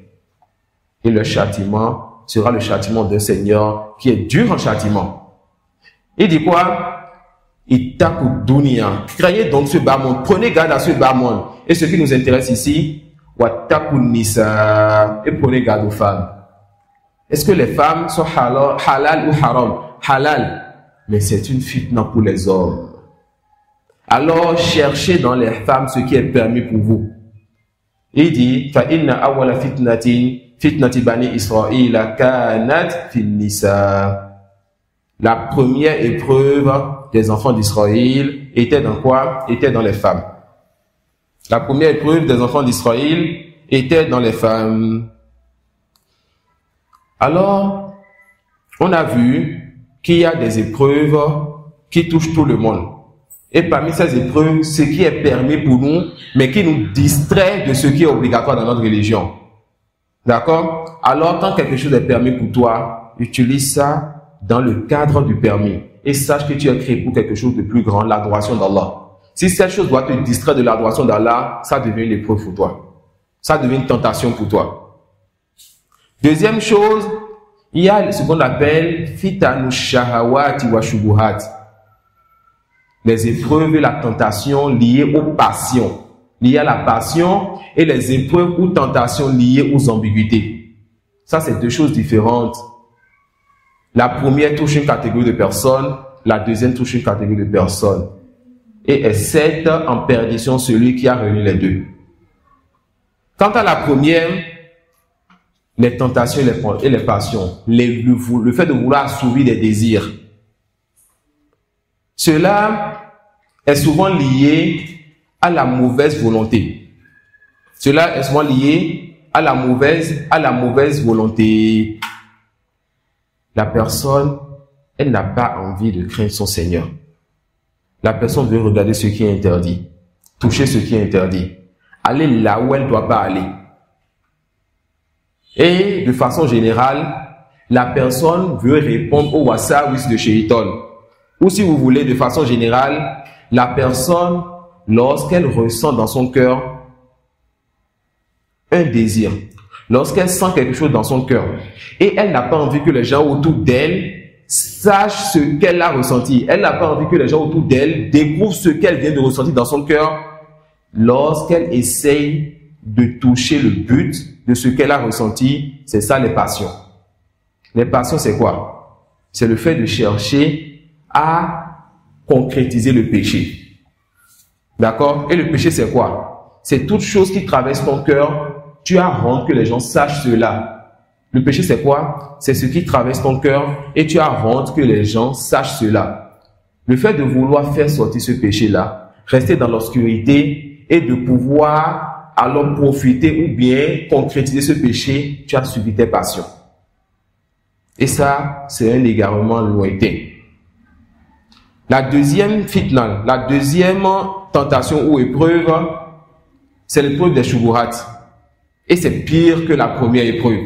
Et le châtiment sera le châtiment d'un Seigneur qui est dur en châtiment. Il dit quoi? Ittaku dunya. Craignez donc ce bas monde. Prenez garde à ce bas monde. Et ce qui nous intéresse ici, wattaku nisa. Et prenez garde aux femmes. Est-ce que les femmes sont halal ou haram? Halal. Mais c'est une fitna pour les hommes. Alors, cherchez dans les femmes ce qui est permis pour vous. Il dit, فَإِنَّ أَوَّلَ فِتْنَةِ بَنِي إِسْرَائِيلَ كَانَتْ فِي النِّسَاءِ. La première épreuve des enfants d'Israël était dans quoi? Était dans les femmes. La première épreuve des enfants d'Israël était dans les femmes. Alors, on a vu qu'il y a des épreuves qui touchent tout le monde. Et parmi ces épreuves, ce qui est permis pour nous, mais qui nous distrait de ce qui est obligatoire dans notre religion. D'accord? Alors, quand quelque chose est permis pour toi, utilise ça dans le cadre du permis. Et sache que tu es créé pour quelque chose de plus grand, l'adoration d'Allah. Si cette chose doit te distraire de l'adoration d'Allah, ça devient une épreuve pour toi. Ça devient une tentation pour toi. Deuxième chose, il y a ce qu'on appelle fitanu shahawati wa shubuhat. Les épreuves et la tentation liées aux passions, liées à la passion, et les épreuves ou tentations liées aux ambiguïtés. Ça, c'est deux choses différentes. La première touche une catégorie de personnes, la deuxième touche une catégorie de personnes. Et est en perdition celui qui a réuni les deux. Quant à la première, les tentations et les passions, le fait de vouloir assouvir des désirs, cela est souvent lié à la mauvaise volonté. Cela est souvent lié à la mauvaise volonté. La personne, elle n'a pas envie de craindre son Seigneur. La personne veut regarder ce qui est interdit, toucher ce qui est interdit, aller là où elle ne doit pas aller. Et de façon générale, la personne veut répondre au wasawis de Shaitan. Ou si vous voulez, de façon générale, la personne, lorsqu'elle ressent dans son cœur un désir, lorsqu'elle sent quelque chose dans son cœur, et elle n'a pas envie que les gens autour d'elle sachent ce qu'elle a ressenti, elle n'a pas envie que les gens autour d'elle découvrent ce qu'elle vient de ressentir dans son cœur, lorsqu'elle essaye de toucher le but de ce qu'elle a ressenti. C'est ça les passions. Les passions, c'est quoi? C'est le fait de chercher à concrétiser le péché. D'accord? Et le péché, c'est quoi? C'est toute chose qui traverse ton cœur. Tu as honte que les gens sachent cela. Le péché, c'est quoi? C'est ce qui traverse ton cœur et tu as honte que les gens sachent cela. Le fait de vouloir faire sortir ce péché-là, rester dans l'obscurité et de pouvoir alors profiter ou bien concrétiser ce péché, tu as subi tes passions. Et ça, c'est un égarement lointain. La deuxième fitna, la deuxième tentation ou épreuve, c'est l'épreuve des shubuhat. Et c'est pire que la première épreuve.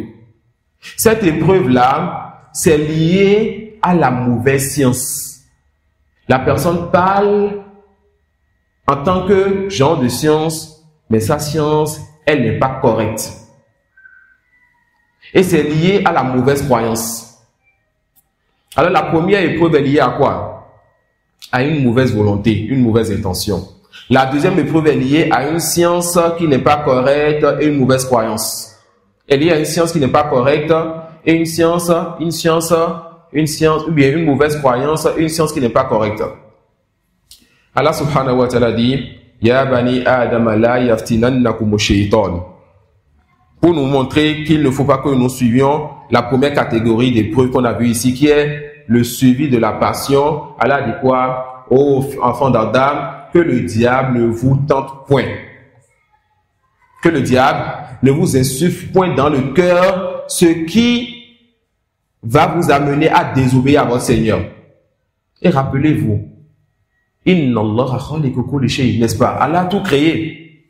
Cette épreuve-là, c'est lié à la mauvaise science. La personne parle en tant que genre de science, mais sa science, elle n'est pas correcte. Et c'est lié à la mauvaise croyance. Alors la première épreuve est liée à quoi? À une mauvaise volonté, une mauvaise intention. La deuxième épreuve est liée à une science qui n'est pas correcte et une mauvaise croyance. Elle est liée à une science qui n'est pas correcte et une science, ou bien une mauvaise croyance et une science qui n'est pas correcte. Allah subhanahu wa ta'ala dit, Ya bani Adam la yaftinannakum shaytan. Pour nous montrer qu'il ne faut pas que nous suivions la première catégorie d'épreuves qu'on a vu ici, qui est le suivi de la passion. Allah dit quoi? Ô enfants d'Adam, que le diable ne vous tente point. Que le diable ne vous insuffle point dans le cœur ce qui va vous amener à désobéir à votre Seigneur. Et rappelez-vous, Inna Allah khaliqu kulli shay, n'est-ce pas? Allah a tout créé.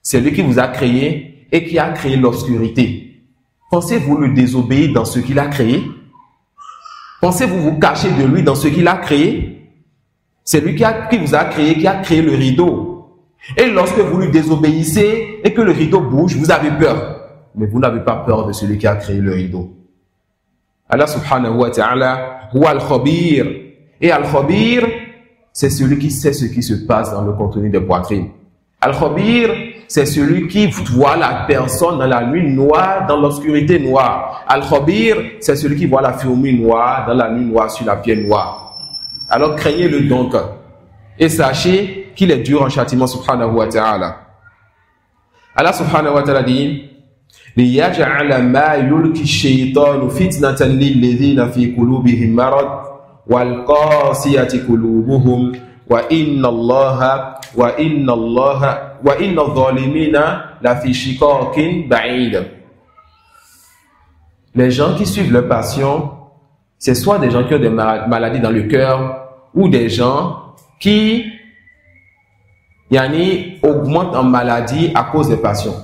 C'est lui qui vous a créé et qui a créé l'obscurité. Pensez-vous le désobéir dans ce qu'il a créé? Pensez-vous vous cacher de lui dans ce qu'il a créé? C'est lui qui vous a créé le rideau. Et lorsque vous lui désobéissez et que le rideau bouge, vous avez peur. Mais vous n'avez pas peur de celui qui a créé le rideau. Allah subhanahu wa ta'ala, huwa al-khabir. Et al-khabir, c'est celui qui sait ce qui se passe dans le contenu des poitrines. Al-khabir, c'est celui qui voit la personne dans la nuit noire, dans l'obscurité noire. Al-khabir, c'est celui qui voit la fourmi noire, dans la nuit noire, sur la pierre noire. Alors craignez-le donc. Et sachez qu'il est dur en châtiment, subhanahu wa ta'ala. Allah subhanahu wa ta'ala dit, لِيَجْعَلَ مَا يُلْكِ الشَّيْطَانُ فِتْنَةً لِلَّذِينَ فِي قُلُوبِهِمْ مَرَضٌ وَالْقَاسِيَةِ قُلُوبُهُمْ وَإِنَّ الظَّالِمِينَ لَفِي شِقَاقٍ بَعِيدٍ. Les gens qui suivent leur passion, c'est soit des gens qui ont des maladies dans le cœur ou des gens qui augmentent en maladie à cause des passions.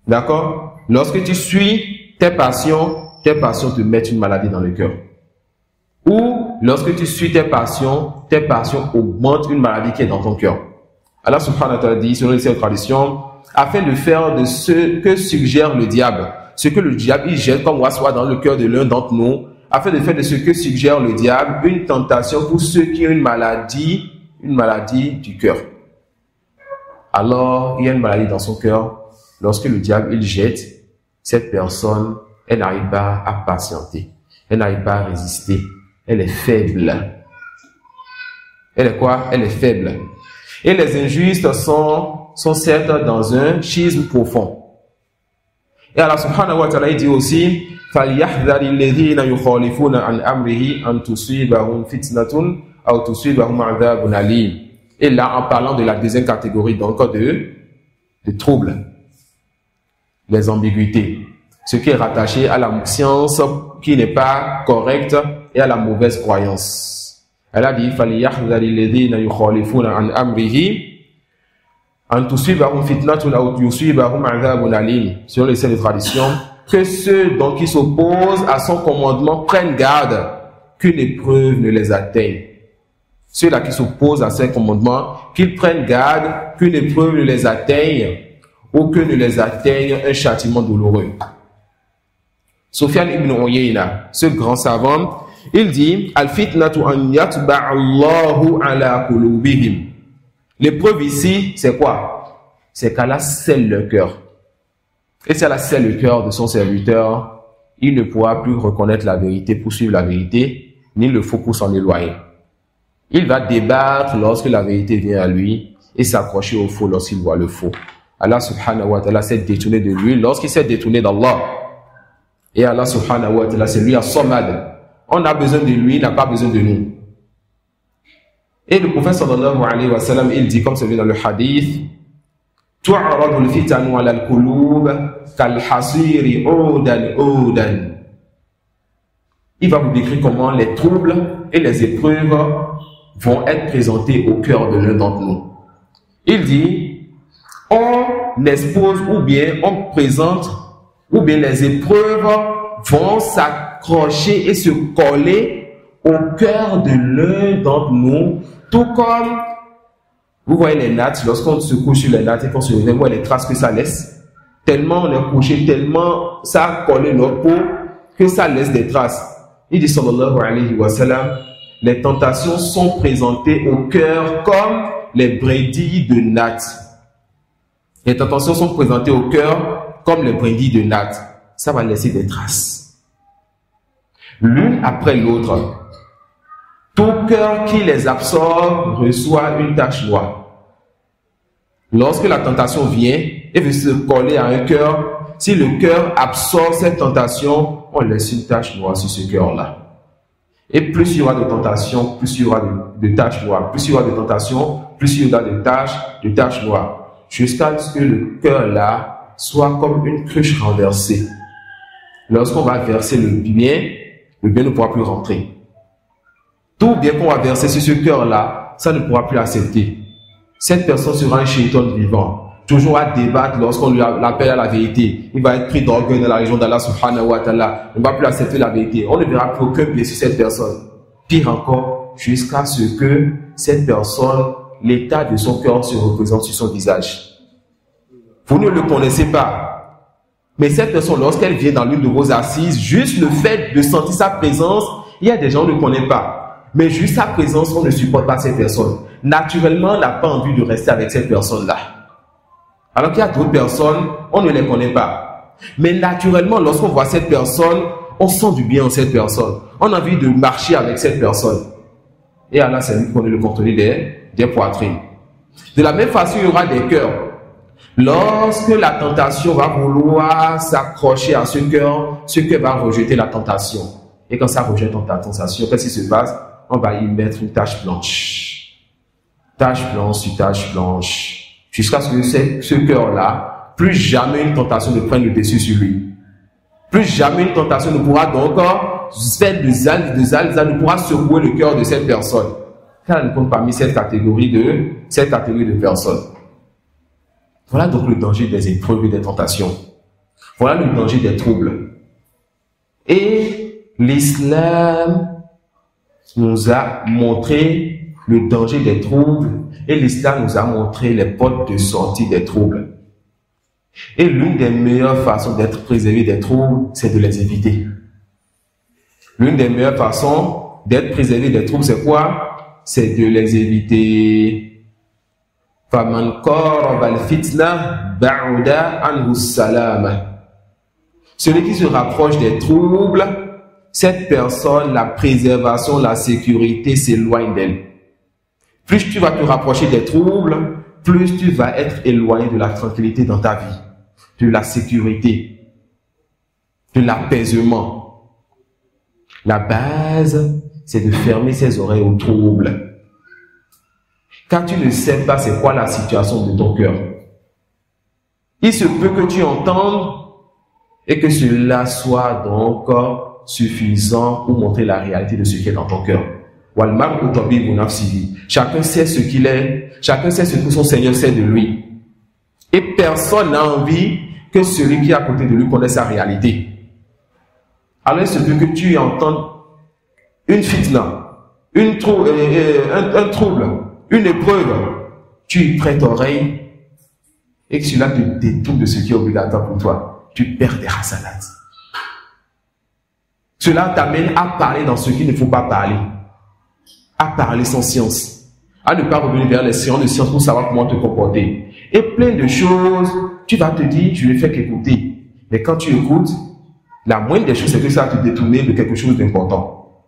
D'accord? Lorsque tu suis tes passions te mettent une maladie dans le cœur. Ou lorsque tu suis tes passions augmentent une maladie qui est dans ton cœur. Allah subhanahu wa ta'ala dit, selon les traditions, afin de faire de ce que suggère le diable, ce que le diable il jette comme waswa dans le cœur de l'un d'entre nous, afin de faire de ce que suggère le diable une tentation pour ceux qui ont une maladie du cœur. Alors, il y a une maladie dans son cœur. Lorsque le diable il jette, cette personne, elle n'arrive pas à patienter. Elle n'arrive pas à résister. Elle est faible. Elle est quoi? Elle est faible. Et les injustes sont certes dans un schisme profond. Et Allah subhanahu wa ta'ala dit aussi, فَلْيَحْذَرِ الَّذِينَ يُخَالِفُونَ عَنْ أَمْرِهِ أَنْ تُصِيبَهُمْ فِتْنَةٌ أَوْ تُصِيبَهُمْ عَذَابٌ أَلِيمٌ. Et là, en parlant de la deuxième catégorie, donc de troubles, les ambiguïtés, ce qui est rattaché à la science qui n'est pas correcte et à la mauvaise croyance. Elle a dit, فَلْيَحْذَرِ الَّذِينَ يُخَالِفُونَ عَنْ أَمْرِهِ أَنْ تُصِيبَهُمْ فِتْنَةٌ أَوْ يُصِيبَهُمْ عَذَابٌ أَلِيمٌ. Selon les saintes traditions, que ceux donc qui s'opposent à son commandement prennent garde qu'une épreuve ne les atteigne. Ceux-là qui s'opposent à ses commandements, qu'ils prennent garde qu'une épreuve ne les atteigne ou que ne les atteigne un châtiment douloureux. Sufyan ibn Uyayna, ce grand savant, il dit, Al-fitnatu an yatba'a Allahu ala qulubihim. L'épreuve ici, c'est quoi? c'est qu'Allah scelle le cœur. Et si Allah scelle le cœur de son serviteur, il ne pourra plus reconnaître la vérité pour suivre la vérité, ni le faux pour s'en éloigner. Il va débattre lorsque la vérité vient à lui et s'accrocher au faux lorsqu'il voit le faux. Allah subhanahu wa ta'ala s'est détourné de lui lorsqu'il s'est détourné d'Allah. Et Allah subhanahu wa ta'ala, c'est lui as-Samad. On a besoin de lui, il n'a pas besoin de nous. Et le prophète sallallahu alayhi wa sallam, il dit, comme c'est vu dans le hadith, تُعْرَضُ الْفِتَنُ عَلَى الْقُلُوبِ كَالْحَصِيرِ عُودًا عُودًا. Il va vous décrire comment les troubles et les épreuves vont être présentés au cœur de l'un d'entre nous. Il dit, on expose ou bien on présente, ou bien les épreuves vont s'accrocher et se coller au cœur de l'un d'entre nous, tout comme, vous voyez les nattes, lorsqu'on se couche sur les nattes et qu'on se réveille, vous voyez les traces que ça laisse. Tellement on est couché, tellement ça a collé notre peau, que ça laisse des traces. Il dit, sallallahu alayhi wa sallam, les tentations sont présentées au cœur comme les brindilles de nattes. Les tentations sont présentées au cœur comme les brindilles de nattes. Ça va laisser des traces. L'une après l'autre. Tout cœur qui les absorbe reçoit une tache noire. Lorsque la tentation vient et veut se coller à un cœur, si le cœur absorbe cette tentation, on laisse une tache noire sur ce cœur-là. Et plus il y aura de tentations, plus il y aura de taches noires. Plus il y aura de tentations, plus il y aura de taches noires. Jusqu'à ce que le cœur-là soit comme une cruche renversée. Lorsqu'on va verser le bien ne pourra plus rentrer. Tout bien qu'on va verser sur ce cœur-là, ça ne pourra plus accepter. Cette personne sera un shaitan vivant, toujours à débattre lorsqu'on l'appelle à la vérité. Il va être pris d'orgueil dans la région d'Allah subhanahu wa ta'ala. Il ne va plus accepter la vérité. On ne verra plus aucun bien sur cette personne. Pire encore, jusqu'à ce que cette personne, l'état de son cœur se représente sur son visage. Vous ne le connaissez pas. Mais cette personne, lorsqu'elle vient dans l'une de vos assises, juste le fait de sentir sa présence, il y a des gens qui ne le connaissent pas. Mais juste sa présence, on ne supporte pas cette personne. Naturellement, on n'a pas envie de rester avec cette personne-là. Alors qu'il y a d'autres personnes, on ne les connaît pas. Mais naturellement, lorsqu'on voit cette personne, on sent du bien en cette personne. On a envie de marcher avec cette personne. Et Allah, c'est lui qui connaît le contenu des poitrines. De la même façon, il y aura des cœurs. Lorsque la tentation va vouloir s'accrocher à ce cœur va rejeter la tentation. Et quand ça rejette la tentation, qu'est-ce qui se passe? On va y mettre une tache blanche. Tache blanche sur tache blanche. Jusqu'à ce que ce cœur-là, plus jamais une tentation ne prenne le dessus sur lui. Plus jamais une tentation ne pourra donc faire des ailes, ne pourra secouer le cœur de cette personne. Car elle ne compte parmi cette catégorie de personnes. Voilà donc le danger des épreuves et des tentations. Voilà le danger des troubles. Et l'islam nous a montré le danger des troubles et l'islam nous a montré les portes de sortie des troubles. Et l'une des meilleures façons d'être préservé des troubles, c'est de les éviter. L'une des meilleures façons d'être préservé des troubles, c'est quoi? C'est de les éviter. فَمَنْ قَرَبَ الْفِتْنَةِ بَعُدَ عَنْهُ السَّلَامَةِ. Celui qui se rapproche des troubles, cette personne, la préservation, la sécurité s'éloigne d'elle. Plus tu vas te rapprocher des troubles, plus tu vas être éloigné de la tranquillité dans ta vie, de la sécurité, de l'apaisement. La base, c'est de fermer ses oreilles aux troubles. Car tu ne sais pas c'est quoi la situation de ton cœur. Il se peut que tu entendes et que cela soit donc suffisant pour montrer la réalité de ce qui est dans ton cœur. Chacun sait ce qu'il est, chacun sait ce que son Seigneur sait de lui. Et personne n'a envie que celui qui est à côté de lui connaisse sa réalité. Alors il se peut que tu entendes une fitna, un trouble, une épreuve, tu y prêtes oreille et que cela te détourne de ce qui est obligatoire pour toi. Tu perds des hasanats. Cela t'amène à parler dans ce qu'il ne faut pas parler. À parler sans science. à ne pas revenir vers les séances de science pour savoir comment te comporter. Et plein de choses, tu vas te dire, je ne fais qu'écouter. Mais quand tu écoutes, la moindre des choses, c'est que ça va te détourner de quelque chose d'important.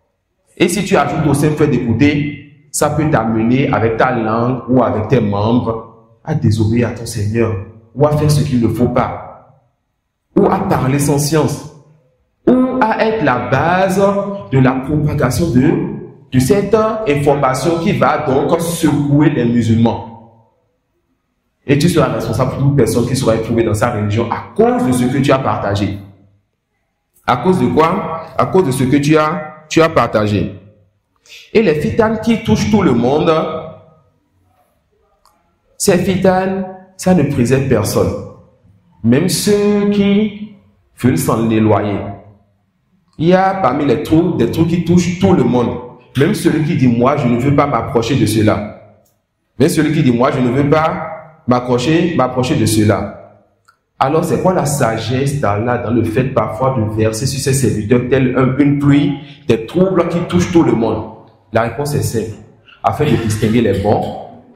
Et si tu ajoutes au simple fait d'écouter, ça peut t'amener avec ta langue ou avec tes membres à désobéir à ton Seigneur, ou à faire ce qu'il ne faut pas, ou à parler sans science, ou à être la base de la propagation de cette information qui va donc secouer les musulmans. Et tu seras responsable pour toute personne qui sera éprouvée dans sa religion à cause de ce que tu as partagé. À cause de quoi? À cause de ce que tu as partagé. Et les fitanes qui touchent tout le monde, ces fitanes, ça ne préserve personne. Même ceux qui veulent s'en éloigner. Il y a parmi les trous des trous qui touchent tout le monde. Même celui qui dit, moi, je ne veux pas m'approcher de cela. Même celui qui dit, moi, je ne veux pas m'approcher de cela. Alors, c'est quoi la sagesse d'Allah dans le fait parfois de verser sur ses serviteurs tel une pluie, des troubles qui touchent tout le monde? La réponse est simple, afin de distinguer les bons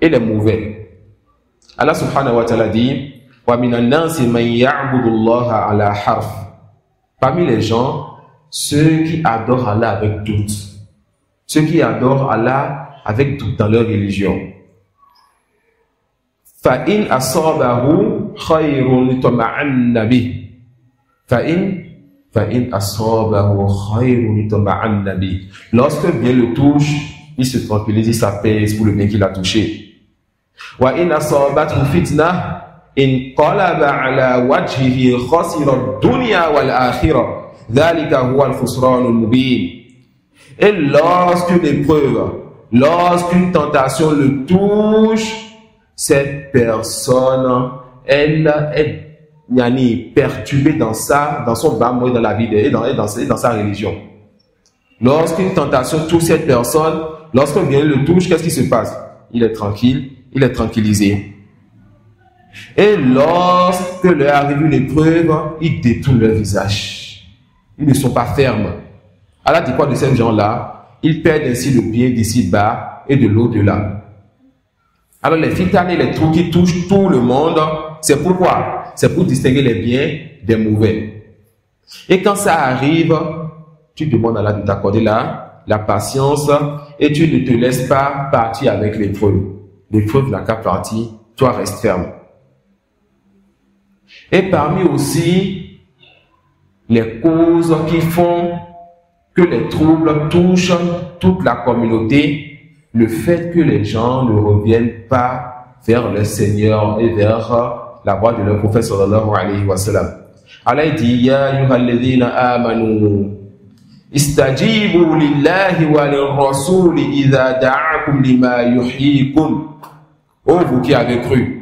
et les mauvais. Allah subhanahu wa ta'ala dit, وَمِنَ النَّاسِ مَنْ يَعْبُدُ اللَّهَ عَلَى حَرْفٍ. Parmi les gens, ceux qui adorent Allah avec doute. Ceux qui adorent Allah avec doute dans leur religion. فَإِنْ أَصَابَهُ خَيْرٌ اطْمَأَنَّ بِهِ. فَإِنْ أَصَابَهُ خَيْرٌ اطْمَأَنَّ بِهِ. Lorsque bien le touche, il se tranquillise, il s'apaise pour le bien qu'il a touché. وَإِنْ أَصَابَتْهُ فِتْنَةٌ انقلب على وجهه خسر الدنيا والآخرة ذلك هو الخسران المبين. Et lorsque l'épreuve, lorsqu'une tentation le touche, cette personne, elle est perturbée dans son bas mot dans la vie et dans sa religion. Lorsqu'une tentation touche cette personne, lorsqu'un bien le touche, qu'est-ce qui se passe? Il est tranquille, il est tranquillisé. Et lorsque leur arrive une épreuve, ils détournent leur visage. Ils ne sont pas fermes. Allah dit quoi de ces gens-là? Ils perdent ainsi le bien d'ici-bas et de l'au-delà. Alors les fitanes et les trous qui touchent tout le monde, c'est pourquoi? C'est pour distinguer les biens des mauvais. Et quand ça arrive, tu demandes à Allah de t'accorder la patience et tu ne te laisses pas partir avec l'épreuve. L'épreuve n'a qu'à partir, toi reste ferme. Et parmi aussi les causes qui font que les troubles touchent toute la communauté, le fait que les gens ne reviennent pas vers le Seigneur et vers la voie de leur prophète sallallahu alayhi wa sallam. Allah dit, Ya ayyuhalladhina amanu, istajibu lillahi wa lirrasuli idha da'akum lima yuhyikum. Oh, vous qui avez cru.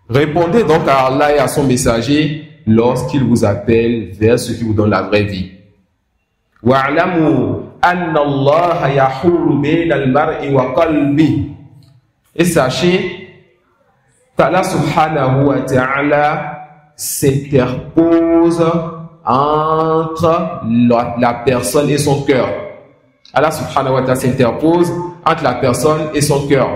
Répondez donc à Allah et à son messager lorsqu'il vous appelle vers ce qui vous donne la vraie vie. وَاعْلَمُوا أَنَّ اللَّهَ يَحُولُ بَيْنَ الْمَرْءِ وَقَلْبِهِ. Et sachez qu'Allah subhanahu wa ta'ala s'interpose entre la personne et son cœur. Allah subhanahu wa ta'ala s'interpose entre la personne et son cœur.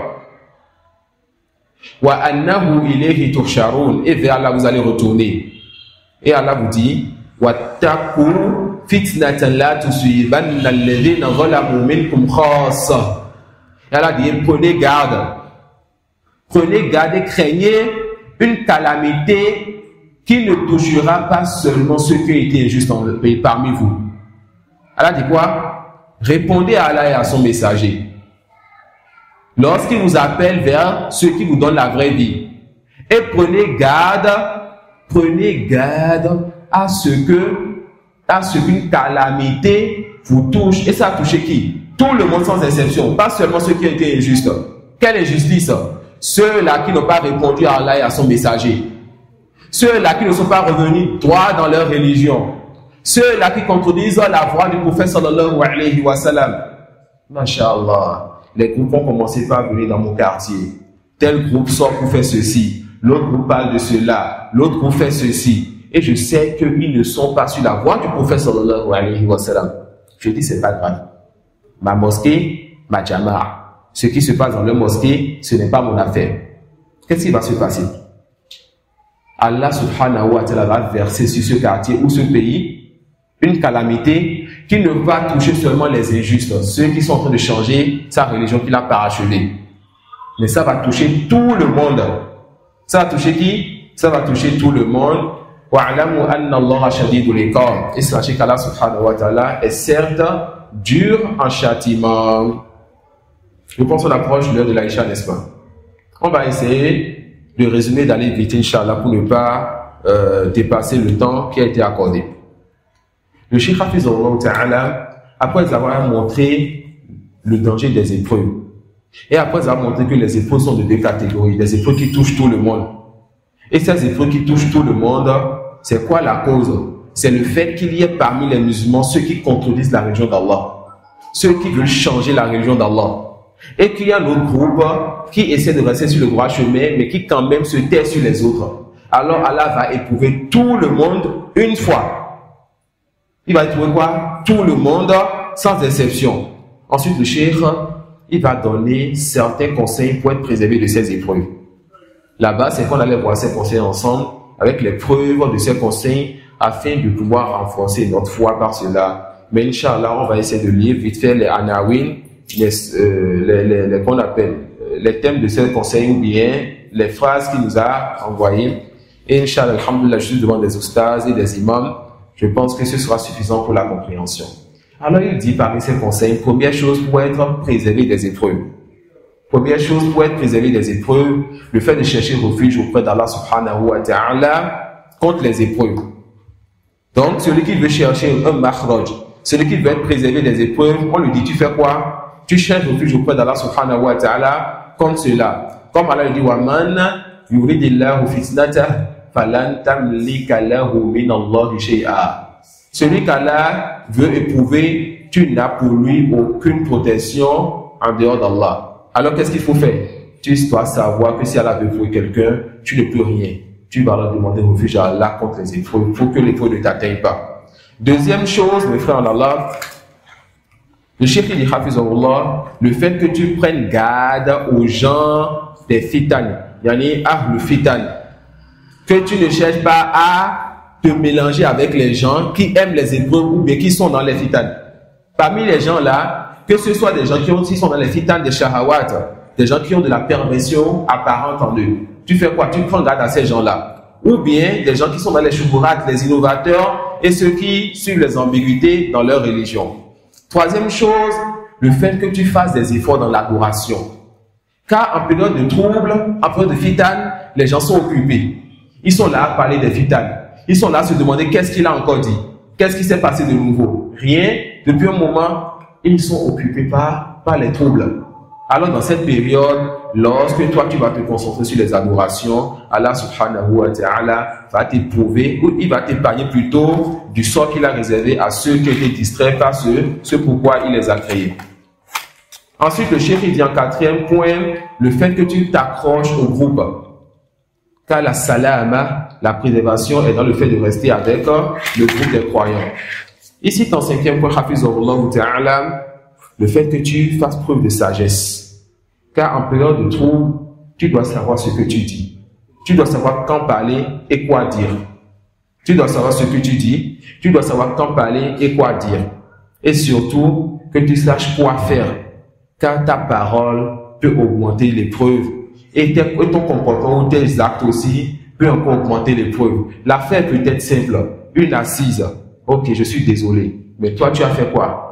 وَأَنَّهُ إِلَيْهِ تُحْشَرُونَ. Et vers Allah vous allez retourner. Et Allah vous dit وَاتَّقُوا فِتْنَةً لَا تُصِيبَنَّ الَّذِينَ ظَلَمُوا مِنكُمْ خَاصَّةً. Et Allah dit prenez garde et craignez une calamité qui ne touchera pas seulement ceux qui ont été injustes parmi vous. Allah dit quoi? Répondez à Allah et à son messager lorsqu'il vous appelle vers ceux qui vous donnent la vraie vie. Et prenez garde à ce qu'une calamité vous touche. Et ça a touché qui? Tout le monde sans exception, pas seulement ceux qui ont été injustes. Quelle injustice? Ceux-là qui n'ont pas répondu à Allah et à son messager. Ceux-là qui ne sont pas revenus droit dans leur religion. Ceux-là qui contredisent la voix du prophète sallallahu alayhi wa sallam. Masha'Allah. Les groupes ont commencé par venir dans mon quartier. Tel groupe sort pour faire ceci. L'autre groupe parle de cela. L'autre groupe fait ceci. Et je sais qu'ils ne sont pas sur la voie du prophète sallallahu alayhi wa sallam. Je dis, c'est pas grave. Ma mosquée, ma jama'a. ce qui se passe dans leur mosquée, ce n'est pas mon affaire. Qu'est-ce qui va se passer? Allah subhanahu wa ta'ala va verser sur ce quartier ou ce pays une calamité qui ne va toucher seulement les injustes, ceux qui sont en train de changer sa religion qu'il a parachevée. Mais ça va toucher tout le monde. Ça va toucher qui? Ça va toucher tout le monde. Et sachez qu'Allah subhanahu wa ta'ala est certes dur en châtiment. Je pense qu'on approche l'heure de l'Aïcha, n'est-ce pas? On va essayer de résumer, d'aller vite, Inch'Allah, pour ne pas dépasser le temps qui a été accordé. Le Cheikh Hafizahullah Ta'ala, après avoir montré le danger des épreuves, et après avoir montré que les épreuves sont de deux catégories, des épreuves qui touchent tout le monde. Et ces épreuves qui touchent tout le monde, c'est quoi la cause? C'est le fait qu'il y ait parmi les musulmans ceux qui contredisent la religion d'Allah, ceux qui veulent changer la religion d'Allah. Et qu'il y a un autre groupe qui essaie de rester sur le droit chemin, mais qui quand même se tait sur les autres. Alors Allah va éprouver tout le monde une fois. Il va éprouver quoi? Tout le monde, sans exception. Ensuite, le cheikh, il va donner certains conseils pour être préservé de ces épreuves. Là-bas, c'est qu'on allait voir ces conseils ensemble, avec les preuves de ces conseils, afin de pouvoir renforcer notre foi par cela. Mais Inch'Allah, on va essayer de lire vite fait les anawin, qu'on appelle les thèmes de ces conseils ou bien les phrases qu'il nous a envoyées. Et Inch'Allah, alhamdoulilah, je suis devant des oustas et des imams. Je pense que ce sera suffisant pour la compréhension. Alors il dit parmi ces conseils, première chose pour être préservé des épreuves. Première chose pour être préservé des épreuves, le fait de chercher refuge auprès d'Allah subhanahu wa ta'ala contre les épreuves. Donc celui qui veut chercher un makhraj, celui qui veut être préservé des épreuves, on lui dit tu fais quoi? Tu cherches refuge auprès d'Allah subhanahu wa ta'ala contre cela. Comme Allah lui dit وَمَنْ يُرِدِ اللَّهُ فِتْنَتَهُ فَلَنْ تَمْلِكَ لَهُ مِنَ اللَّهِ شَيْئًا. Celui qu'Allah veut éprouver, tu n'as pour lui aucune protection en dehors d'Allah. Alors qu'est-ce qu'il faut faire? Tu dois savoir que si Allah veut éprouver quelqu'un, tu ne peux rien. Tu vas leur demander refuge à Allah contre les épreuves. Il faut que l'épreuve ne t'atteigne pas. Deuxième chose, mes frères en Allah, le cheikh dit Hafizahullah, le fait que tu prennes garde aux gens des fitan, yani ahl fitan, que tu ne cherches pas à te mélanger avec les gens qui aiment les épreuves ou bien qui sont dans les fitan. Parmi les gens là, que ce soit des gens qui sont dans les fitan des shahawat, des gens qui ont de la perversion apparente en eux. Tu fais quoi? Tu prends garde à ces gens-là. Ou bien des gens qui sont dans les shubuhat, les innovateurs et ceux qui suivent les ambiguïtés dans leur religion. Troisième chose, le fait que tu fasses des efforts dans l'adoration. Car en période de trouble, en période de fitan, les gens sont occupés. Ils sont là à parler des fitan. Ils sont là à se demander qu'est-ce qu'il a encore dit. Qu'est-ce qui s'est passé de nouveau? Rien. Depuis un moment, ils sont occupés par les troubles. Alors dans cette période, lorsque toi tu vas te concentrer sur les adorations, Allah subhanahu wa ta'ala va t'éprouver, ou il va t'épargner plutôt du sort qu'il a réservé à ceux qui étaient distraits par ce pourquoi il les a créés. Ensuite, le cheikh dit en quatrième point, le fait que tu t'accroches au groupe. Car la salama, la préservation est dans le fait de rester avec le groupe des croyants. Ici, dans cinquième point, Hafizahullah ta'ala, le fait que tu fasses preuve de sagesse. Car en période de trouble, tu dois savoir ce que tu dis. Tu dois savoir quand parler et quoi dire. Tu dois savoir ce que tu dis. Tu dois savoir quand parler et quoi dire. Et surtout, que tu saches quoi faire. Car ta parole peut augmenter l'épreuve. Et ton comportement ou tes actes aussi peut encore augmenter l'épreuve. L'affaire peut être simple. Une assise. Ok, je suis désolé. Mais toi, tu as fait quoi?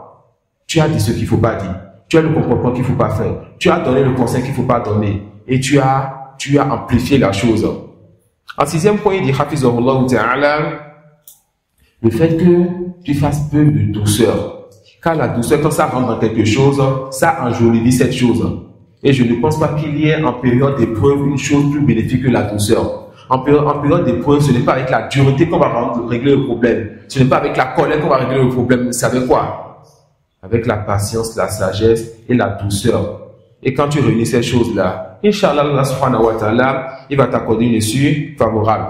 Tu as dit ce qu'il ne faut pas dire. Tu as le comportement qu'il ne faut pas faire. Tu as donné le conseil qu'il ne faut pas donner. Et tu as amplifié la chose. En sixième point, il dit Hafizahullah ta'ala, le fait que tu fasses peu de douceur. Car la douceur, quand ça rentre dans quelque chose, ça enjolivit cette chose. Et je ne pense pas qu'il y ait en période d'épreuve une chose plus bénéfique que la douceur. En période d'épreuve, ce n'est pas avec la dureté qu'on va régler le problème. Ce n'est pas avec la colère qu'on va régler le problème. Vous savez quoi? Avec la patience, la sagesse et la douceur. Et quand tu réunis ces choses-là, Inch'Allah, Allah subhanahu wa ta'ala, il va t'accorder une issue favorable.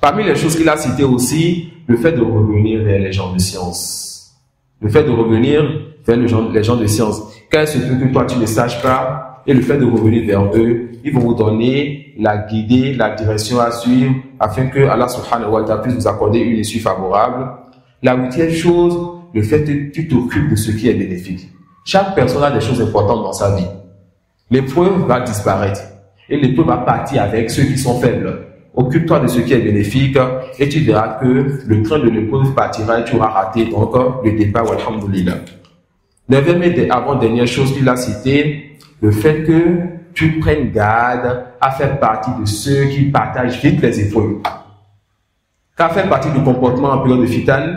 Parmi les choses qu'il a citées aussi, le fait de revenir vers les gens de science. Le fait de revenir vers les gens de science. Qu'est ce que toi tu ne saches pas, et le fait de revenir vers eux, ils vont vous donner la guidée, la direction à suivre, afin que Allah subhanahu wa ta'ala puisse vous accorder une issue favorable. La 8e chose, le fait que tu t'occupes de ce qui est bénéfique. Chaque personne a des choses importantes dans sa vie. L'épreuve va disparaître, et l'épreuve va partir avec ceux qui sont faibles. Occupe-toi de ce qui est bénéfique, et tu verras que le train de l'épreuve partira et tu auras raté donc le départ, walhamdulillah. 9e et avant-dernière chose qu'il a cité, le fait que tu prennes garde à faire partie de ceux qui partagent vite les épreuves. Car faire partie du comportement en période de fitan,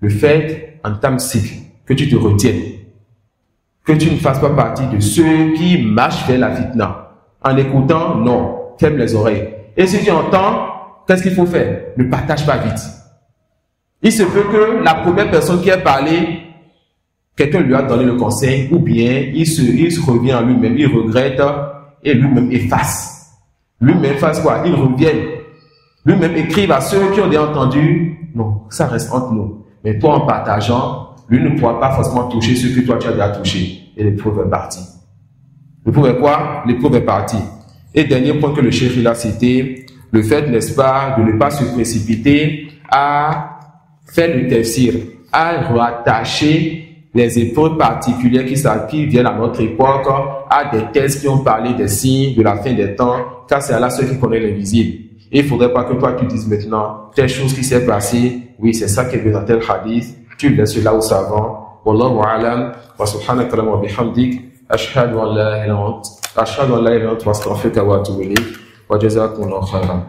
le fait en temps cycle, que tu te retiennes, que tu ne fasses pas partie de ceux qui marchent vers la fitna. En écoutant, non, ferme les oreilles. Et si tu entends, qu'est-ce qu'il faut faire? Ne partage pas vite. Il se peut que la première personne qui a parlé, quelqu'un lui a donné le conseil, ou bien il se revient en lui-même, il regrette et lui-même efface. Lui-même fasse quoi? Il revienne. Lui-même écrive à ceux qui ont déjà entendu. Non, ça reste entre nous. Mais toi, en partageant, lui ne pourra pas forcément toucher ce que toi tu as déjà touché. Et l'épreuve est partie. L'épreuve est quoi? L'épreuve est partie. Et dernier point que le cheikh il a cité, le fait, n'est-ce pas, de ne pas se précipiter à faire le tafsir, à rattacher les épreuves particulières qui viennent à notre époque à des thèses qui ont parlé des signes de la fin des temps, car c'est là ceux qui connaissent l'invisible. Et il ne faudrait pas que toi tu dises maintenant telle chose qui s'est passée, oui c'est ça qui est dans tel hadith, tu laisses cela aux savants. Wallahu a'lam, wa subhanaka wa bihamdik, ashhadu an la ilaha illa anta, ashhadu an la ilaha illa anta, wa astaghfiruka wa atubu ilayk, wa jazakumullahu khairan.